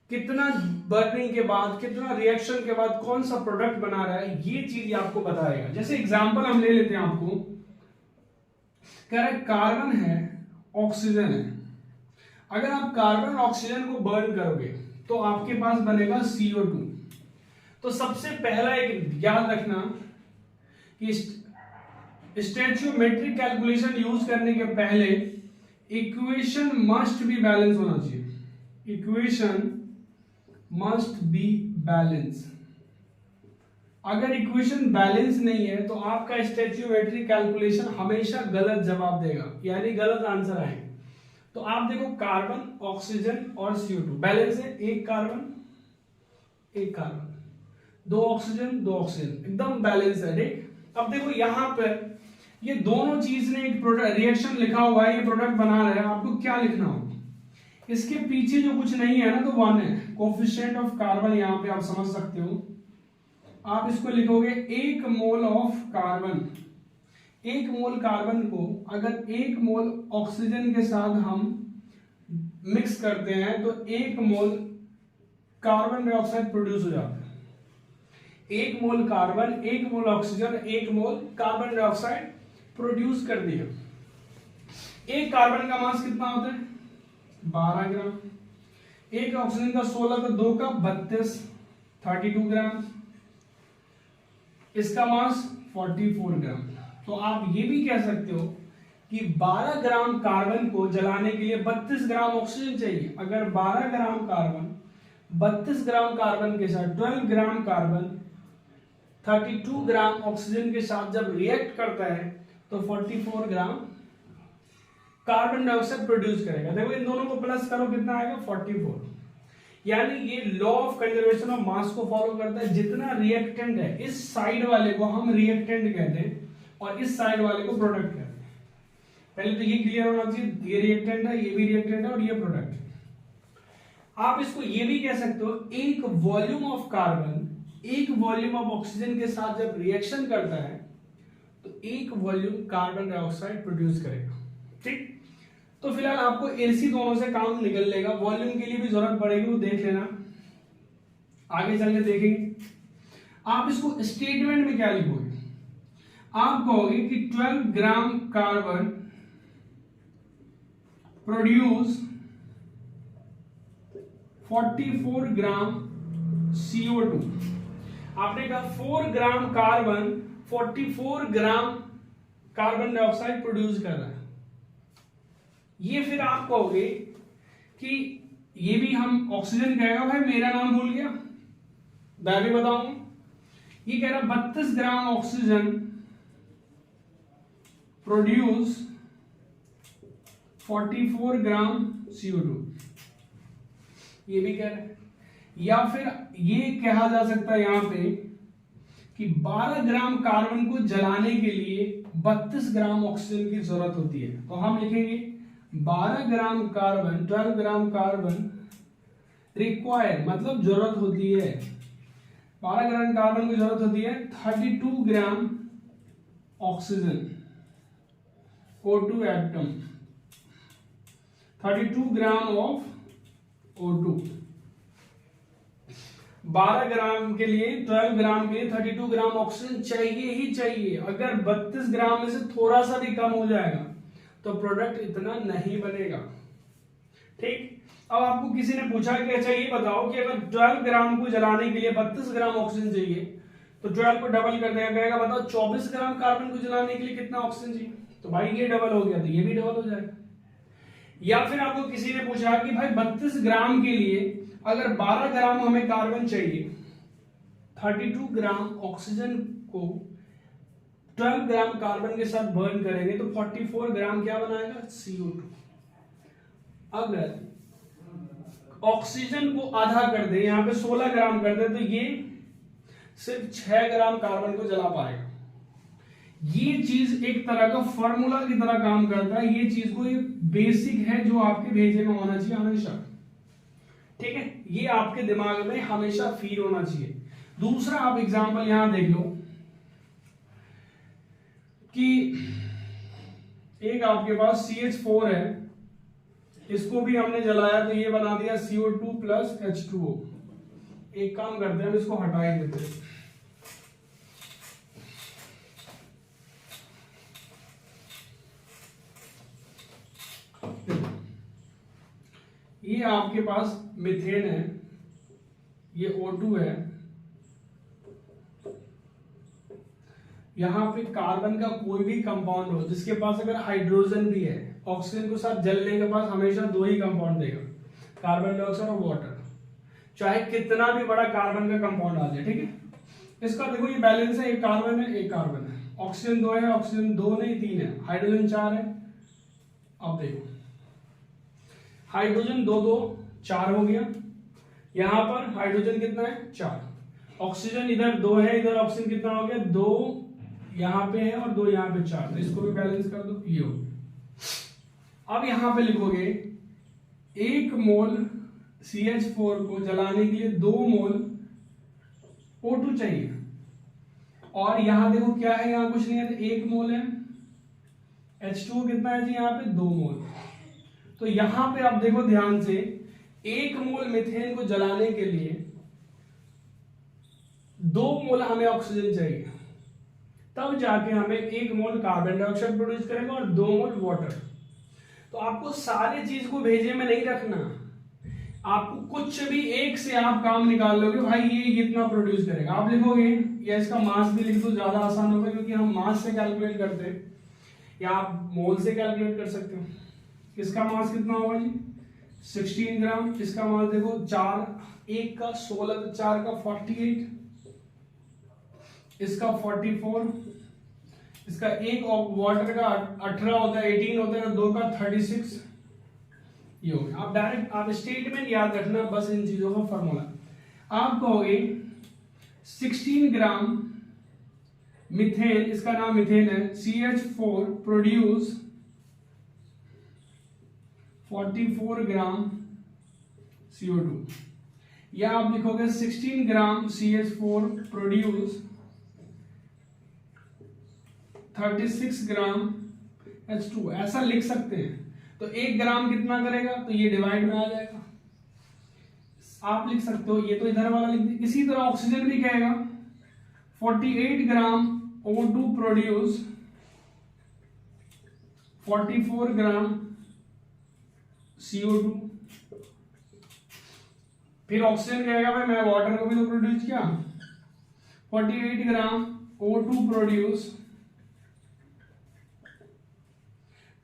Speaker 1: कितना बर्निंग के बाद, कितना रिएक्शन के बाद कौन सा प्रोडक्ट बना रहा है, ये चीज आपको बताएगा। जैसे एग्जांपल हम ले लेते हैं, आपको कह रहा है कार्बन है, ऑक्सीजन है। अगर आप कार्बन ऑक्सीजन को बर्न करोगे तो आपके पास बनेगा CO2। तो सबसे पहला एक याद रखना कि स्टैच्यूमेट्रिक कैलकुलेशन यूज करने के पहले इक्वेशन मस्ट बी बैलेंस होना चाहिए। Equation must be balance. अगर इक्वेशन बैलेंस नहीं है तो आपका स्टैच्यूमेट्रिक कैलकुलेशन हमेशा गलत जवाब देगा, यानी गलत आंसर आएगा। तो आप देखो कार्बन, ऑक्सीजन और CO2 बैलेंस है, एक कार्बन, 2 ऑक्सीजन, 2 ऑक्सीजन, एकदम बैलेंस है, ठीक। अब देखो यहां पर ये दोनों चीज ने एक प्रोडक्ट रिएक्शन लिखा हुआ है, ये प्रोडक्ट बना रहा है, आपको क्या लिखना होगा, इसके पीछे जो कुछ नहीं है ना तो 1 है, कोफिशिएंट ऑफ कार्बन, यहां पे आप समझ सकते हो। आप इसको लिखोगे 1 mole of carbon. 1 mole carbon को अगर 1 मोल ऑक्सीजन के साथ हम मिक्स करते हैं तो 1 मोल कार्बन डाइऑक्साइड प्रोड्यूस हो जाता है। 1 मोल कार्बन, 1 मोल oxygen, 1 mole carbon dioxide produce कर दिया। एक कार्बन का मास कितना होता है 12 ग्राम, एक ऑक्सीजन का 16, तो 2 का 32, 32 ग्राम, इसका मास 44 ग्राम। तो आप ये भी कह सकते हो कि 12 ग्राम कार्बन को जलाने के लिए 32 ग्राम ऑक्सीजन चाहिए। अगर 12 ग्राम कार्बन 32 ग्राम कार्बन के साथ 12 ग्राम कार्बन 32 ग्राम ऑक्सीजन के साथ जब रिएक्ट करता है तो 44 ग्राम कार्बन डाइऑक्साइड प्रोड्यूस करेगा। देखो इन दोनों को प्लस करो, कितना आएगा 44। यानी ये law of conservation of mass को फॉलो करता है। जितना रिएक्टेंट है, इस साइड वाले को हम रिएक्टेंट कहते हैं और इस साइड वाले को प्रोडक्ट कहते हैं। पहले तो ये क्लियर होना चाहिए, ये रिएक्टेंट है, ये भी रिएक्टेंट है और ये प्रोडक्ट। आप इसको ये भी कह सकते हो, एक वॉल्यूम ऑफ कार्बन एक वॉल्यूम ऑफ ऑक्सीजन के साथ जब रिएक्शन करता है तो एक वॉल्यूम कार्बन डाइऑक्साइड प्रोड्यूस करेगा। ठीक, तो फिलहाल आपको इसी दोनों से काम निकल लेगा, वॉल्यूम के लिए भी जरूरत पड़ेगी, वो देख लेना, आगे चल के देखेंगे। आप इसको स्टेटमेंट में क्या लिखोगे, आप कहोगे कि 12 ग्राम कार्बन प्रोड्यूस 44 ग्राम CO2। आपने कहा 4 gram carbon 44 gram carbon dioxide produce कर रहा है। ये फिर आप कहोगे कि ये भी हम ऑक्सीजन कहेगा, भाई मेरा नाम भूल गया, मैं भी बताऊंगा। ये कह रहा 32 ग्राम ऑक्सीजन प्रोड्यूस 44 ग्राम CO2, ये भी कह रहा है। या फिर ये कहा जा सकता है यहां पे कि 12 ग्राम कार्बन को जलाने के लिए 32 ग्राम ऑक्सीजन की जरूरत होती है, तो हम लिखेंगे 12 gram carbon 12 gram carbon required, मतलब जरूरत होती है, 12 ग्राम कार्बन की जरूरत होती है 32 gram oxygen O2 atom, 32 gram of O2। 12 ग्राम के लिए 12 ग्राम के लिए 32 ग्राम ऑक्सीजन चाहिए ही चाहिए। अगर 32 ग्राम में से थोड़ा सा भी कम हो जाएगा तो प्रोडक्ट इतना नहीं बनेगा। ठीक, अब आपको किसी ने पूछा कि अच्छा ये बताओ कि अगर 12 ग्राम को जलाने के लिए 32 ग्राम ऑक्सीजन चाहिए तो 12 को डबल कर देगा, कहेगा बताओ 24 ग्राम कार्बन को जलाने के लिए कितना ऑक्सीजन चाहिए, तो भाई ये डबल हो गया तो ये भी डबल हो जाएगा। या फिर आपको किसी ने पूछा कि भाई 32 ग्राम के लिए अगर 12 ग्राम हमें कार्बन चाहिए, 32 ग्राम ऑक्सीजन को 12 ग्राम कार्बन के साथ बर्न करेंगे तो 44 ग्राम क्या बनाएगा, CO2। अगर ऑक्सीजन को आधा कर दे, यहां पे 16 ग्राम कर दे, तो ये सिर्फ 6 ग्राम कार्बन को जला पाएगा। ये चीज एक तरह का फॉर्मूला की तरह काम करता है, ये चीज को, ये बेसिक है जो आपके भेजे में होना चाहिए हमेशा। ठीक है, ये आपके दिमाग में हमेशा फील होना चाहिए। दूसरा आप एग्जांपल यहां देख लो कि एक आपके पास CH4 है, इसको भी हमने जलाया तो ये बना दिया CO2 प्लस H2O। एक काम करते हैं, हम इसको हटा ही देते हैं। ये आपके पास मीथेन है, ये O2 है, यहां पे कार्बन का कोई भी कंपाउंड हो जिसके पास अगर हाइड्रोजन भी है, ऑक्सीजन के साथ जलने के पास हमेशा दो ही कंपाउंड देगा, कार्बन डाइऑक्साइड और वाटर, चाहे कितना भी बड़ा कार्बन का कंपाउंड आ जाए। ठीक है, इसका देखो ये बैलेंस है, एक कार्बन है एक कार्बन है, ऑक्सीजन 2 है, ऑक्सीजन 2 नहीं 3 है, हाइड्रोजन 4 है। अब देखो हाइड्रोजन 2 2 4 हो गया, यहां पर हाइड्रोजन कितना है 4, ऑक्सीजन इधर 2 है, इधर ऑक्सीजन कितना हो गया 2 यहां पे है और 2 यहां पे 4, तो इसको भी बैलेंस कर दो, ये हो। अब यहां पे लिखोगे 1 मोल CH4 को जलाने के लिए 2 मोल O2 चाहिए, और यहां देखो क्या है, यहां कुछ नहीं है, 1 मोल है, H2O कितना है जी यहाँ पे 2 मोल। तो यहां पे आप देखो ध्यान से, 1 मोल मीथेन को जलाने के लिए 2 मोल हमें ऑक्सीजन चाहिए, तब जाके हमें 1 मोल कार्बन डाइऑक्साइड प्रोड्यूस करेगा और 2 मोल वाटर। तो आपको सारे चीज को भेजे में नहीं रखना, आपको कुछ भी एक से आप काम निकाल लोगे, भाई ये इतना प्रोड्यूस करेगा, आप लिखोगे, या इसका मास भी लिख दो, ज्यादा आसान होगा, क्योंकि हम मास से कैलकुलेट करते हैं, या आप मोल से कैलकुलेट कर सकते हो। इसका मास कितना होगा जी 16 ग्राम, इसका मास देखो 4 1 का 16, तो 4 का 48, इसका 44, इसका एक वाटर का 18 होता है, 18 होता है, 2 का 36, ये हो गया। आप डायरेक्ट आप स्टेटमेंट याद रखना, बस इन चीजों का फॉर्मूला। आप कहोगे 16 ग्राम मीथेन, इसका नाम मीथेन है, CH4 प्रोड्यूस 44 ग्राम CO2, या आप लिखोगे 16 ग्राम CH4 प्रोड्यूस 36 ग्राम H2, ऐसा लिख सकते हैं। तो 1 ग्राम कितना करेगा, तो ये डिवाइड में आ जाएगा, आप लिख सकते हो, ये तो इधर वाला लिख दे। इसी तरह ऑक्सीजन भी कहेगा 48 ग्राम O2 प्रोड्यूस 44 ग्राम CO2। फिर ऑक्सीजन कहेगा भाई मैं वाटर को भी तो प्रोड्यूस किया, 48 ग्राम O2 प्रोड्यूस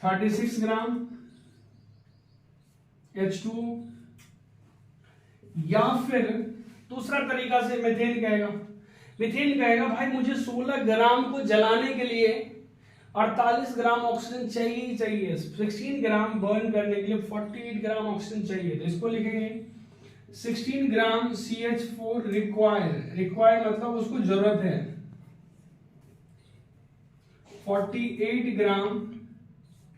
Speaker 1: 36 ग्राम H2। या फिर दूसरा तरीका से मीथेन कहेगा भाई मुझे 16 ग्राम को जलाने के लिए 48 ग्राम ऑक्सीजन चाहिए ही चाहिए, 16 ग्राम बर्न करने के लिए 48 ग्राम ऑक्सीजन चाहिए। तो इसको लिखेंगे 16 ग्राम CH4 रिक्वायर मतलब उसको जरूरत है, 48 ग्राम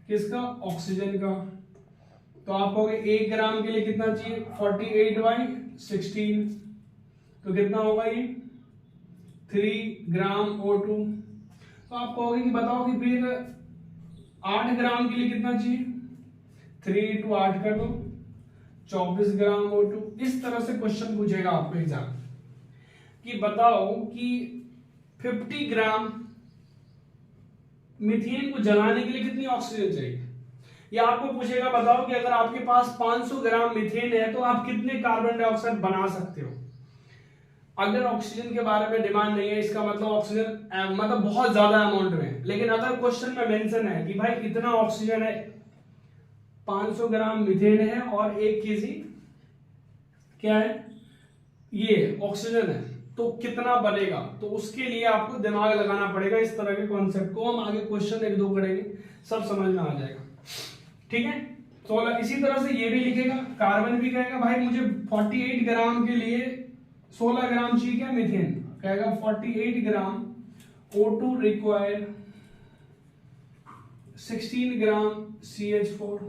Speaker 1: किसका, ऑक्सीजन का। तो आप कहोगे 1 ग्राम के लिए कितना चाहिए, 48/16, तो कितना होगा ये 3 ग्राम O2। तो आप कहोगे कि बताओ कि फिर 8 ग्राम के लिए कितना चाहिए, 3 × 8 कर दो, 24 ग्राम O2। इस तरह से क्वेश्चन पूछेगा आपको एग्जाम कि बताओ कि 50 ग्राम मीथेन को जलाने के लिए कितनी ऑक्सीजन चाहिए, या आपको पूछेगा बताओ कि अगर आपके पास 500 ग्राम मीथेन है तो आप कितने कार्बन डाइऑक्साइड बना सकते हो। अगर ऑक्सीजन के बारे में डिमांड नहीं है, इसका मतलब ऑक्सीजन मतलब बहुत ज्यादा अमाउंट में, लेकिन अगर क्वेश्चन में मेंशन है कि भाई इतना ऑक्सीजन है, 500 ग्राम मीथेन है और 1 केजी क्या है, ये ऑक्सीजन है, तो कितना बनेगा, तो उसके लिए आपको दिमाग लगाना पड़ेगा। इस तरह के कॉन्सेप्ट को हम आगे क्वेश्चन 1-2 करेंगे, सब समझ में आ जाएगा, ठीक है। 16, इसी तरह से ये भी लिखेगा, कार्बन भी कहेगा भाई मुझे 48 ग्राम के लिए 16 ग्राम चाहिए क्या मीथेन, कहेगा 48 ग्राम O2 रिक्वायर 16 ग्राम CH4।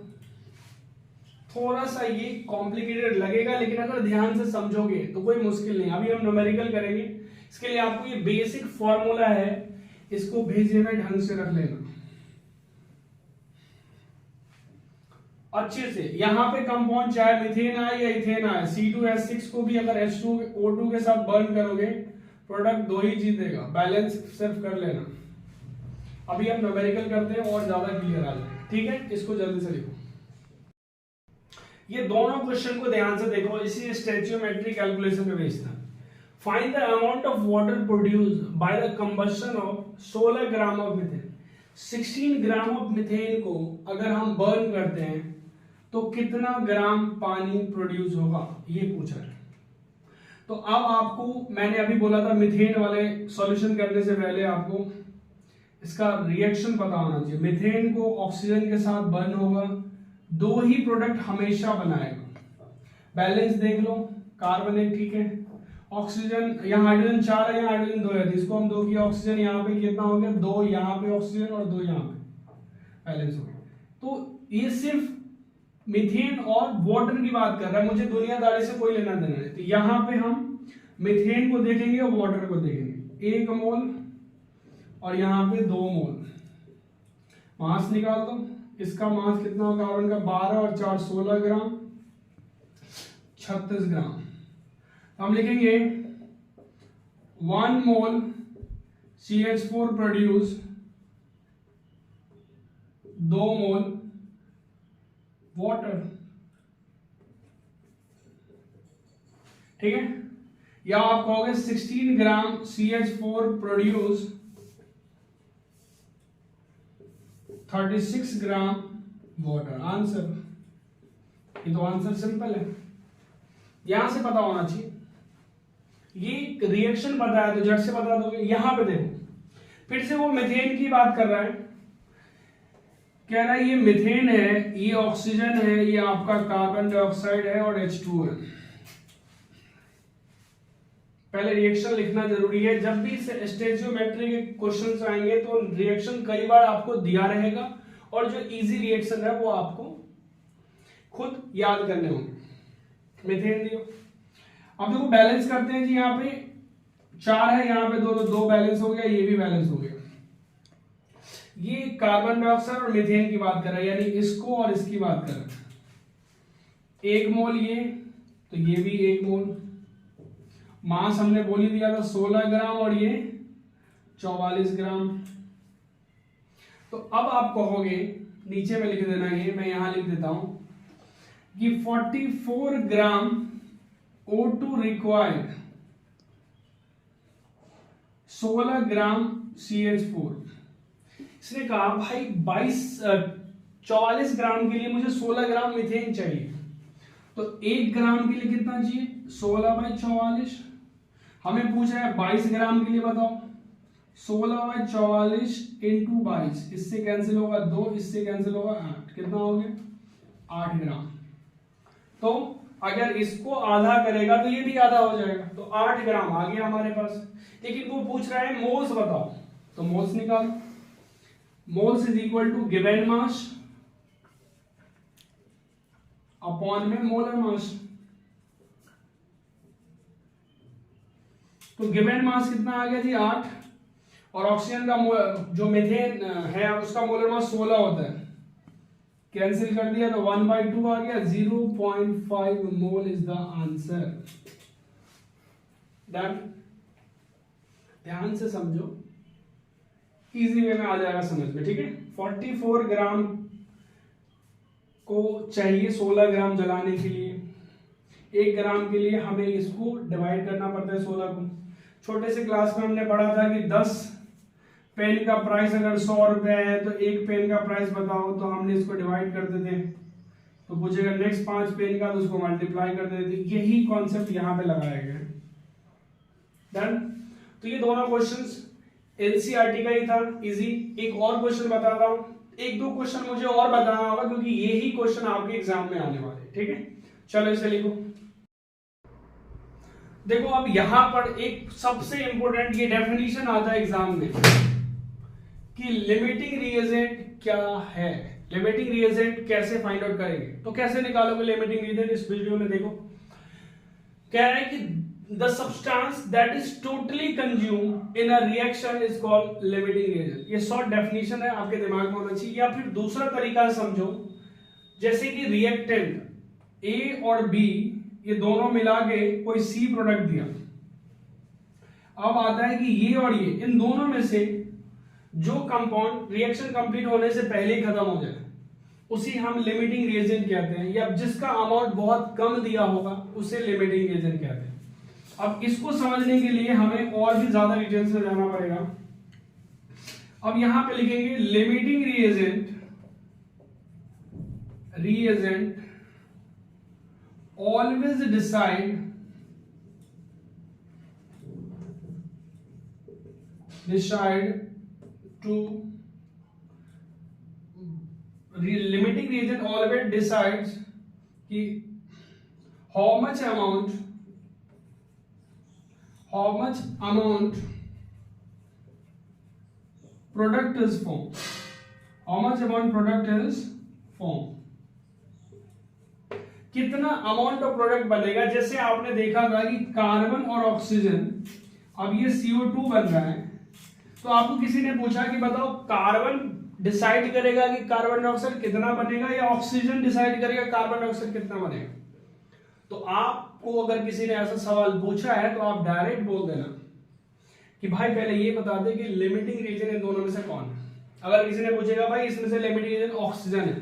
Speaker 1: थोड़ा सा ये कॉम्प्लिकेटेड लगेगा, लेकिन अगर ध्यान से समझोगे तो कोई मुश्किल नहीं। अभी हम न्यूमेरिकल करेंगे, इसके लिए आपको ये बेसिक फॉर्मूला है, इसको भेजे में ढंग से रख लेना अच्छे से। यहां पे कंपाउंड चाहे मीथेन आए या इथेन आए, C2H6 को भी अगर H2O2 के साथ बर्न करोगे प्रोडक्ट 2 ही जीतेगा, बैलेंस सिर्फ कर लेना। अभी हम न्यूमेरिकल करते हैं और ज्यादा क्लियर आ जाए, ठीक है। इसको जल्दी से लिखो, ये दोनों क्वेश्चन को ध्यान से देखो, इसी स्टैचियोमेट्री कैलकुलेशन में भेजना। Find the amount of water produced by the combustion of 16 gram of methane. 16 gram of methane को अगर हम बर्न करते हैं तो कितना ग्राम पानी प्रोड्यूस होगा, ये पूछा है। तो अब आपको मैंने अभी बोला था मीथेन वाले सॉल्यूशन करने से पहले आपको इसका रिएक्शन पता होना चाहिए। मीथेन को ऑक्सीजन के साथ बर्न होगा, 2 ही प्रोडक्ट हमेशा बनाएगा। बैलेंस देख लो, कार्बन 1 ठीक है, ऑक्सीजन यहाँ हाइड्रोजन 4 है, यहाँ हाइड्रोजन 2 है, तो इसको हम 2 किया, ऑक्सीजन यहाँ पे कितना हो गया 2, यहाँ पे ऑक्सीजन और 2 यहाँ पे, बैलेंस हो गया। तो ये सिर्फ मीथेन और वाटर की बात कर रहा है, मुझे दुनियादारी से कोई लेना देना नहीं। तो यहाँ पे हम मीथेन को देखेंगे और वाटर को देखेंगे, 1 मोल और यहाँ पे 2 मोल। मास निकाल दो, इसका मास कितना होगा कार्बन का 12 और 4 16 ग्राम 36 ग्राम। हम लिखेंगे 1 मोल CH4 प्रोड्यूस 2 मोल वाटर, ठीक है। या आप कहोगे 16 ग्राम CH4 produce 36 gram water. Answer, ये तो आंसर सिंपल है, यहां से पता होना चाहिए। ये रिएक्शन पता है तो झट से बता दोगे। यहां पे देखो, फिर से वो मीथेन की बात कर रहा है, कह रहा है ये मीथेन है, ये ऑक्सीजन है, ये आपका कार्बन डाइऑक्साइड है और H2 है। पहले रिएक्शन लिखना जरूरी है। जब भी स्टोइचियोमेट्री के क्वेश्चंस आएंगे तो रिएक्शन कई बार आपको दिया रहेगा और जो इजी रिएक्शन है वो आपको खुद याद करने होंगे। मीथेन दियो। अब देखो बैलेंस करते हैं जी, यहाँ पे 4 है, यहाँ पे 2, तो 2 बैलेंस हो गया, ये भी बैलेंस हो गया। ये कार्बन डाइऑक्साइड और मीथेन की बात कर रहा है, यानी इसको और इसकी बात कर रहा है। 1 मोल ये, तो ये भी 1 मोल। मास हमने बोल ही दिया था 16 ग्राम और ये 44 ग्राम। तो अब आप कहोगे, नीचे में लिख देना, ये मैं यहां लिख देता हूं कि 44 ग्राम O2 रिक्वायर्ड, 16 ग्राम CH4। इसने कहा भाई 44 ग्राम के लिए मुझे 16 ग्राम मीथेन चाहिए, तो 1 ग्राम के लिए कितना चाहिए? 16/44। हमें पूछ रहा है 22 ग्राम के लिए, बताओ 16/44 इंटू 22, इससे कैंसिल होगा 2, इससे कैंसिल होगा 8, कितना हो गया? 8 ग्राम। तो अगर इसको आधा करेगा तो ये भी आधा हो जाएगा, तो 8 ग्राम आ गया हमारे पास। लेकिन वो पूछ रहा है मोल्स बताओ, तो मोल्स निकालो। Moles is equal to given mass upon में मोलर मास। तो गिवन मास कितना आ गया जी? 8, और ऑक्सीजन का जो मीथेन है उसका मोलर मास 16 होता है, कैंसिल कर दिया तो 1/2 आ गया, 0.5 mole is the answer. Done. ध्यान से समझो, इजी वे में आ जाएगा समझ में, ठीक है। 44 ग्राम को चाहिए 16 ग्राम जलाने के लिए। 1 ग्राम के लिए हमें इसको डिवाइड करना पड़ता है 16 को। छोटे से क्लास में हमने पढ़ा था कि 10 पेन का प्राइस अगर 100 रुपए है तो 1 पेन का प्राइस बताओ, तो हमने इसको डिवाइड कर देते हैं, तो पूछेगा नेक्स्ट 5 पेन का, तो उसको मल्टीप्लाई कर देते। यही कॉन्सेप्ट यहाँ पे लगाया गया है। डन। तो ये दोनों क्वेश्चंस एनसीईआरटी का ही था, इजी। एक और क्वेश्चन बताता हूं, 1-2 क्वेश्चन मुझे और बताना होगा क्योंकि यही क्वेश्चन आपके एग्जाम में आने वाले, ठीक है। चलो इसे लिखो। देखो अब यहां पर एक सबसे इंपॉर्टेंट ये डेफिनेशन आता है एग्जाम में कि लिमिटिंग रिएजेंट क्या है, लिमिटिंग रिएजेंट कैसे फाइंड आउट करेंगे, तो कैसे निकालोगे लिमिटिंग रिएजेंट, इस वीडियो में देखो। कह रहा है कि the substance that is totally consumed in a reaction is called limiting reagent। ये शॉर्ट डेफिनेशन है, आपके दिमाग में होना चाहिए। या फिर दूसरा तरीका समझो, जैसे कि रिएक्टेंट A और B ये दोनों मिला के कोई C प्रोडक्ट दिया, अब आता है कि ये और ये इन दोनों में से जो कंपाउंड रिएक्शन कंप्लीट होने से पहले ही खत्म हो जाए उसी हम लिमिटिंग रिएजेंट कहते हैं, या जिसका अमाउंट बहुत कम दिया होगा उसे लिमिटिंग रिएजेंट कहते हैं। अब इसको समझने के लिए हमें और भी ज्यादा डिटेल्स में जाना पड़ेगा। अब यहां पे लिखेंगे limiting reagent always decide to limiting reagent always decides कि how much amount product is formed, how much amount product is formed, कितना अमाउंट ऑफ प्रोडक्ट बनेगा। जैसे आपने देखा था कि कार्बन और ऑक्सीजन, अब ये CO2 बन रहा है, तो आपको किसी ने पूछा कि बताओ कार्बन डिसाइड करेगा कि कार्बन डाइऑक्साइड कितना बनेगा या ऑक्सीजन डिसाइड करेगा कार्बन डाइऑक्साइड कितना बनेगा। तो आपको अगर किसी ने ऐसा सवाल पूछा है तो आप डायरेक्ट बोल देना कि भाई पहले ये बता दे कि लिमिटिंग रीजन इन दोनों में से कौन है। अगर किसी ने पूछेगा भाई इसमें से लिमिटिंग रीजन ऑक्सीजन है,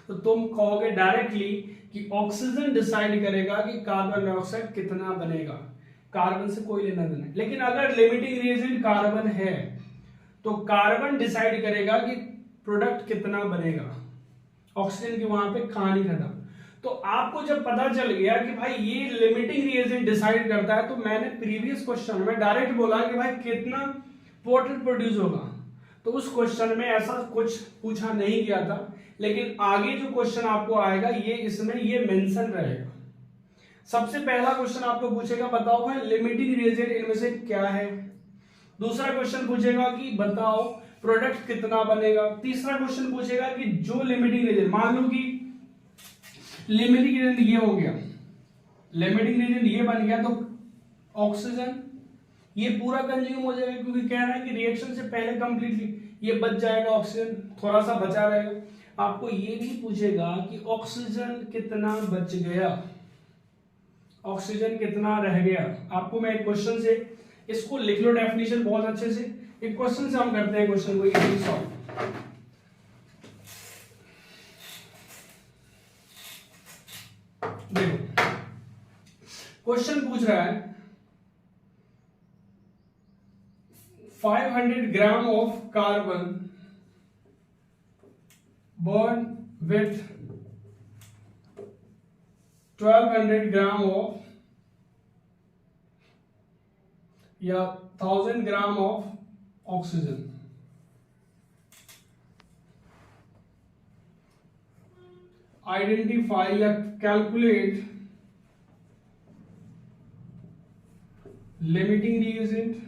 Speaker 1: तो तुम कहोगे डायरेक्टली कि ऑक्सीजन डिसाइड करेगा कि कार्बन डाइऑक्साइड कितना बनेगा, कार्बन से कोई लेना देना। लेकिन अगर लिमिटिंग रीजन कार्बन है तो कार्बन डिसाइड करेगा कि प्रोडक्ट कितना बनेगा, ऑक्सीजन की वहां पे कहानी खत्म। तो आपको जब पता चल गया कि भाई ये लिमिटिंग रिएजेंट डिसाइड करता है, तो मैंने प्रीवियस क्वेश्चन में डायरेक्ट बोला कि भाई कितना पोर्टल प्रोड्यूस होगा, तो उस क्वेश्चन में ऐसा कुछ पूछा नहीं गया था। लेकिन आगे जो क्वेश्चन आपको आएगा ये इसमें ये मेंशन रहेगा। सबसे पहला क्वेश्चन आपको पूछेगा बताओ भाई लिमिटिंग रिएजेंट इनमें से क्या है। दूसरा क्वेश्चन पूछेगा कि बताओ प्रोडक्ट कितना बनेगा। तीसरा क्वेश्चन पूछेगा कि जो लिमिटिंग रिएजेंट, मान लो कि लिमिटिंग रीजन ये हो गया, लिमिटिंग रीजन ये बन गया, तो ऑक्सीजन ये पूरा कंज्यूम हो जाएगा, क्योंकि कह रहा है कि रिएक्शन से पहले कंप्लीटली ये बच जाएगा, ऑक्सीजन थोड़ा सा बचा रहेगा। आपको ये भी पूछेगा कि ऑक्सीजन कितना बच गया, ऑक्सीजन कितना रह गया। आपको मैं एक क्वेश्चन से इसको लिख लो डेफिनेशन बहुत अच्छे से, एक क्वेश्चन से हम करते हैं क्वेश्चन को इजीली सॉल्व। देखो क्वेश्चन पूछ रहा है 500 gram of carbon burn with 1200 gram of या 1000 ग्राम ऑफ ऑक्सीजन। आइडेंटिफाई या calculate limiting reagent.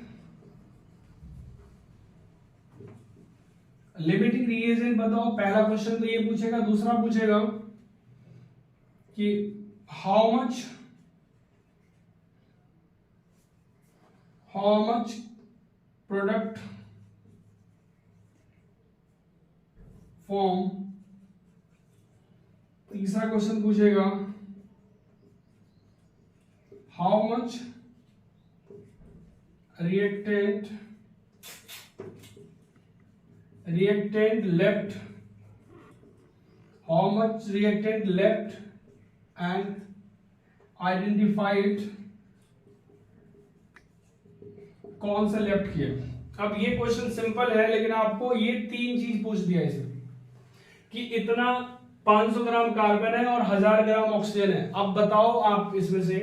Speaker 1: Limiting reagent बताओ, पहला क्वेश्चन तो ये पूछेगा। दूसरा पूछेगा कि हाउ मच प्रोडक्ट फॉर्म। तीसरा क्वेश्चन पूछेगा how much reactant left, how much reactant left and identify it, कौन सा लेफ्ट किया। अब ये क्वेश्चन सिंपल है, लेकिन आपको ये तीन चीज पूछ दिया इसमें कि इतना 500 ग्राम कार्बन है और 1000 ग्राम ऑक्सीजन है। अब बताओ आप इसमें से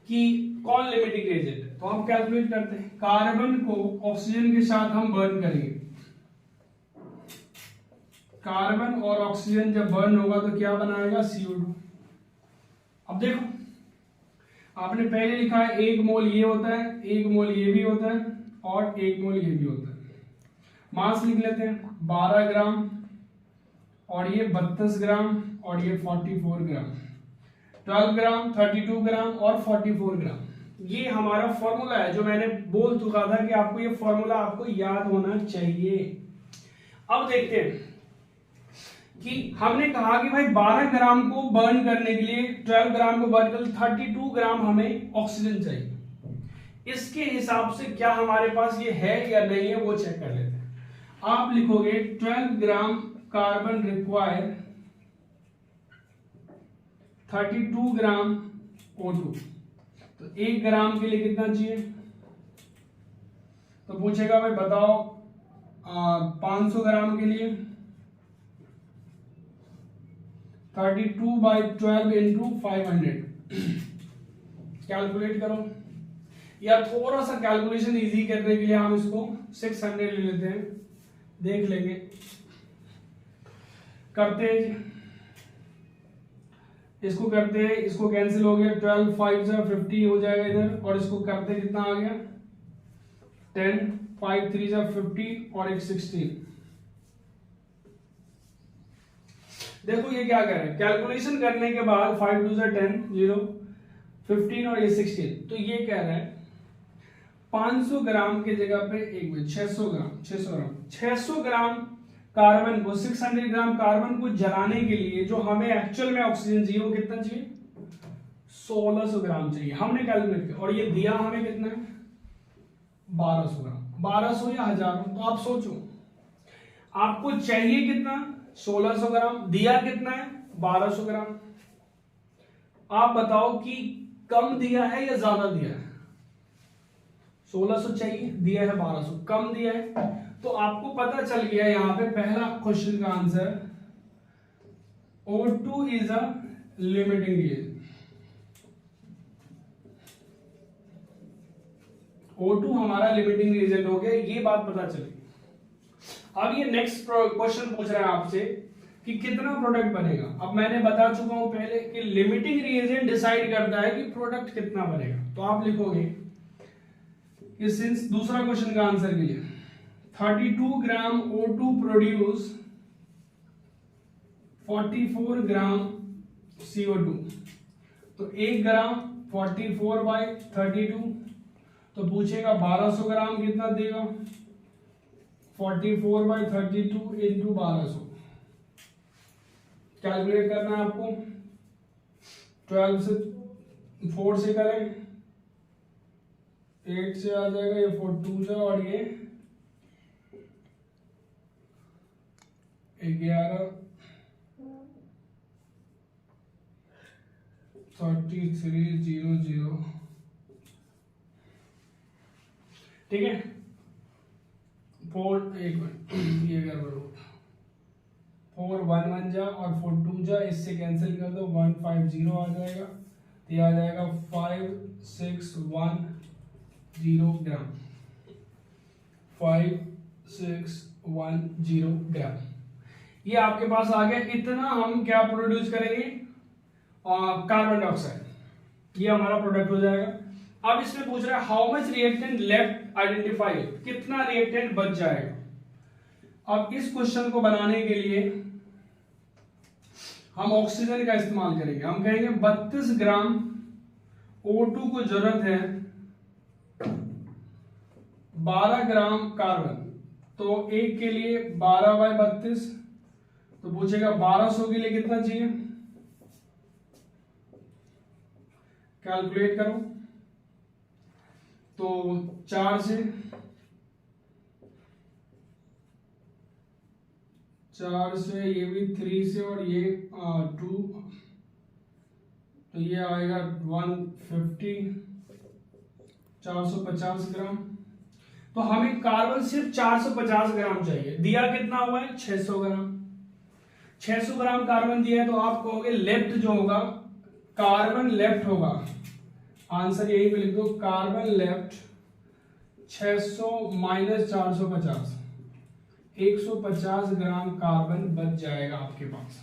Speaker 1: कि कौन लिमिटिंग एजेंट है। तो हम कैलकुलेट करते हैं, कार्बन को ऑक्सीजन के साथ हम बर्न करेंगे। कार्बन और ऑक्सीजन जब बर्न होगा तो क्या बनाएगा, CO2। अब देखो आपने पहले लिखा है 1 मोल ये होता है, 1 मोल ये भी होता है और 1 मोल ये भी होता है। मास लिख लेते हैं 12 ग्राम और ये 32 ग्राम और ये 44 ग्राम, 12 ग्राम, 32 ग्राम और 44 ग्राम। ये हमारा फॉर्मूला है जो मैंने बोल चुका था कि आपको ये फॉर्मूला आपको याद होना चाहिए। अब देखते हैं कि हमने कहा कि भाई 12 ग्राम को बर्न करने के लिए 12 ग्राम को बर्न कर 32 ग्राम हमें ऑक्सीजन चाहिए। इसके हिसाब से क्या हमारे पास ये है या नहीं है वो चेक कर लेते हैं। आप लिखोगे 12 ग्राम कार्बन रिक्वायर 32 ग्राम O2, तो 1 ग्राम के लिए कितना चाहिए। तो पूछेगा भाई बताओ 500 ग्राम के लिए 32/12 इंटू 500 कैलकुलेट करो, या थोड़ा सा कैलकुलेशन इजी करने के लिए हम इसको 600 ले लेते हैं, देख लेंगे। करते हैं इसको, करते हैं इसको, कैंसिल हो गया, 12 5 से 50 हो जाएगा इधर, और इसको करते कितना आ गया 10, 5 3 से 50 और एक 16। देखो ये क्या कर रहे हैं, कैलकुलेशन करने के बाद 5 2 से 10 0 15 और ये 16, तो ये कह रहा है 500 ग्राम की जगह पे 600 ग्राम कार्बन को, 600 ग्राम कार्बन को जलाने के लिए जो हमें एक्चुअल में ऑक्सीजन चाहिए वो कितना चाहिए, 1600 ग्राम चाहिए। हमने कैलकुलेट किया और ये दिया हमें कितना है 1200 ग्राम, 1200 या 1000। तो आप सोचो आपको चाहिए कितना 1600 ग्राम, दिया कितना है 1200 ग्राम। आप बताओ कि कम दिया है या ज्यादा दिया है। 1600 चाहिए, दिया है 1200, कम दिया है। तो आपको पता चल गया यहां पे पहला क्वेश्चन का answer O2 is a limiting reagent. O2 हमारा लिमिटिंग रिएजेंट हो गया, ये बात पता चली। अब ये नेक्स्ट क्वेश्चन पूछ रहा है आपसे कि कितना प्रोडक्ट बनेगा। अब मैंने बता चुका हूं पहले कि लिमिटिंग रिएजेंट डिसाइड करता है कि प्रोडक्ट कितना बनेगा। तो आप लिखोगे कि सिंस दूसरा क्वेश्चन का आंसर के लिए 32 ग्राम O2 प्रोड्यूस 44 ग्राम CO2, तो 1 ग्राम 44/32, तो पूछेगा 1200 ग्राम कितना देगा, 44/32 इंटू 1200। कैलकुलेट करना है आपको, 12 से 4 से करें 8 से आ जाएगा, ये 42 जा और ये 11 3300। ठीक है, 4 1 मिनट ये गड़बड़ हो, 4 1 1 जा और 4 2 जा, इससे कैंसिल कर दो, 150 आ जाएगा, तो ये आ जाएगा 5610 ग्राम, 5610 ग्राम। ये आपके पास आ गया। इतना हम क्या प्रोड्यूस करेंगे, कार्बन डाइऑक्साइड, ये हमारा प्रोडक्ट हो जाएगा। अब इसमें पूछ रहा है how much reactant left identify, कितना रिएक्टेंट बच जाएगा। अब इस क्वेश्चन को बनाने के लिए हम ऑक्सीजन का इस्तेमाल करेंगे। हम कहेंगे 32 ग्राम O2 को जरूरत है 12 ग्राम कार्बन, तो एक के लिए 12/32, तो पूछेगा 1200 के लिए कितना चाहिए, कैलकुलेट करो, तो 4 से ये भी 3 से और ये 2, तो ये आएगा 150 450 ग्राम। तो हमें कार्बन सिर्फ 450 ग्राम चाहिए, दिया कितना हुआ है 600 ग्राम। 600 ग्राम कार्बन दिया है, तो आप कहोगे लेफ्ट जो होगा, कार्बन लेफ्ट होगा, आंसर यही पे लिख दो, carbon left 600 minus 450, 150 gram carbon बच जाएगा आपके पास।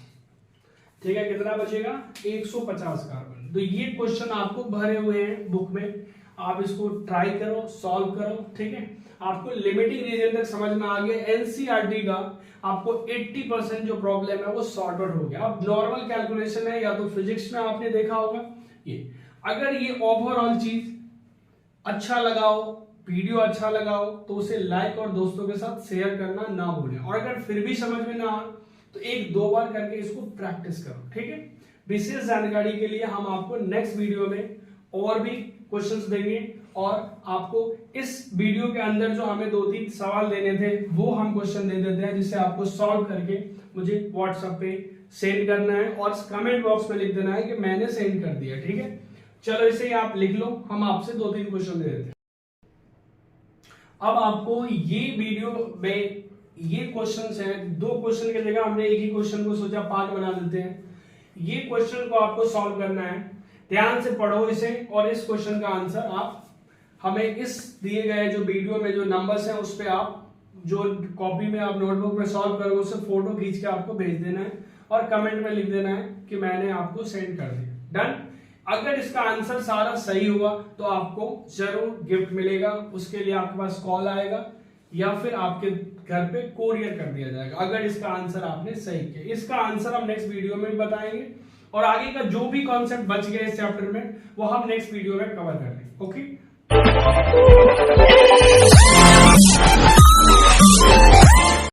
Speaker 1: ठीक है, कितना बचेगा 150 कार्बन। तो ये क्वेश्चन आपको भरे हुए हैं बुक में, आप इसको ट्राई करो, सॉल्व करो। ठीक है, आपको लिमिटिंग रीजन तक समझ में आ गया। एनसीईआरटी का आपको 80% जो प्रॉब्लम है वो सॉर्ट आउट हो गया। अब नॉर्मल कैलकुलेशन है, या तो फिजिक्स में आपने देखा होगा ये। अगर ये ओवरऑल चीज अच्छा लगाओ, वीडियो अच्छा लगाओ, तो उसे लाइक और दोस्तों के साथ शेयर करना ना भूलें। और अगर फिर भी समझ में ना आए तो 1-2 बार करके इसको प्रैक्टिस करो। ठीक है, विशेष जानकारी के लिए हम आपको नेक्स्ट वीडियो में और भी क्वेश्चंस देंगे, और आपको इस वीडियो के अंदर जो हमें 2-3 सवाल देने थे वो हम क्वेश्चन दे देते हैं, जिसे आपको सॉल्व करके मुझे व्हाट्सएप पे सेंड करना है और कमेंट बॉक्स में लिख देना है कि मैंने सेंड कर दिया। ठीक है, चलो इसे आप लिख लो, हम आपसे 2-3 क्वेश्चन दे देते हैं। अब आपको ये वीडियो में ये क्वेश्चंस हैं, 2 क्वेश्चन की जगह हमने एक ही क्वेश्चन को सोचा पार्ट बना देते हैं। ये क्वेश्चन को आपको सॉल्व करना है, ध्यान से पढ़ो इसे, और इस क्वेश्चन का आंसर आप हमें इस दिए गए जो वीडियो में जो नंबर्स हैं उस पे आप जो कॉपी में आप नोटबुक में सॉल्व करोगे उससे फोटो खींच के आपको भेज देना है और कमेंट में लिख देना है कि मैंने आपको सेंड कर दिया। डन। अगर इसका आंसर सारा सही हुआ तो आपको जरूर गिफ्ट मिलेगा, उसके लिए आपके पास कॉल आएगा या फिर आपके घर पे कोरियर कर दिया जाएगा, अगर इसका आंसर आपने सही किया। इसका आंसर हम नेक्स्ट वीडियो में भी बताएंगे, और आगे का जो भी कॉन्सेप्ट बच गया इस चैप्टर में वो हम नेक्स्ट वीडियो में कवर कर लेंगे। ओके।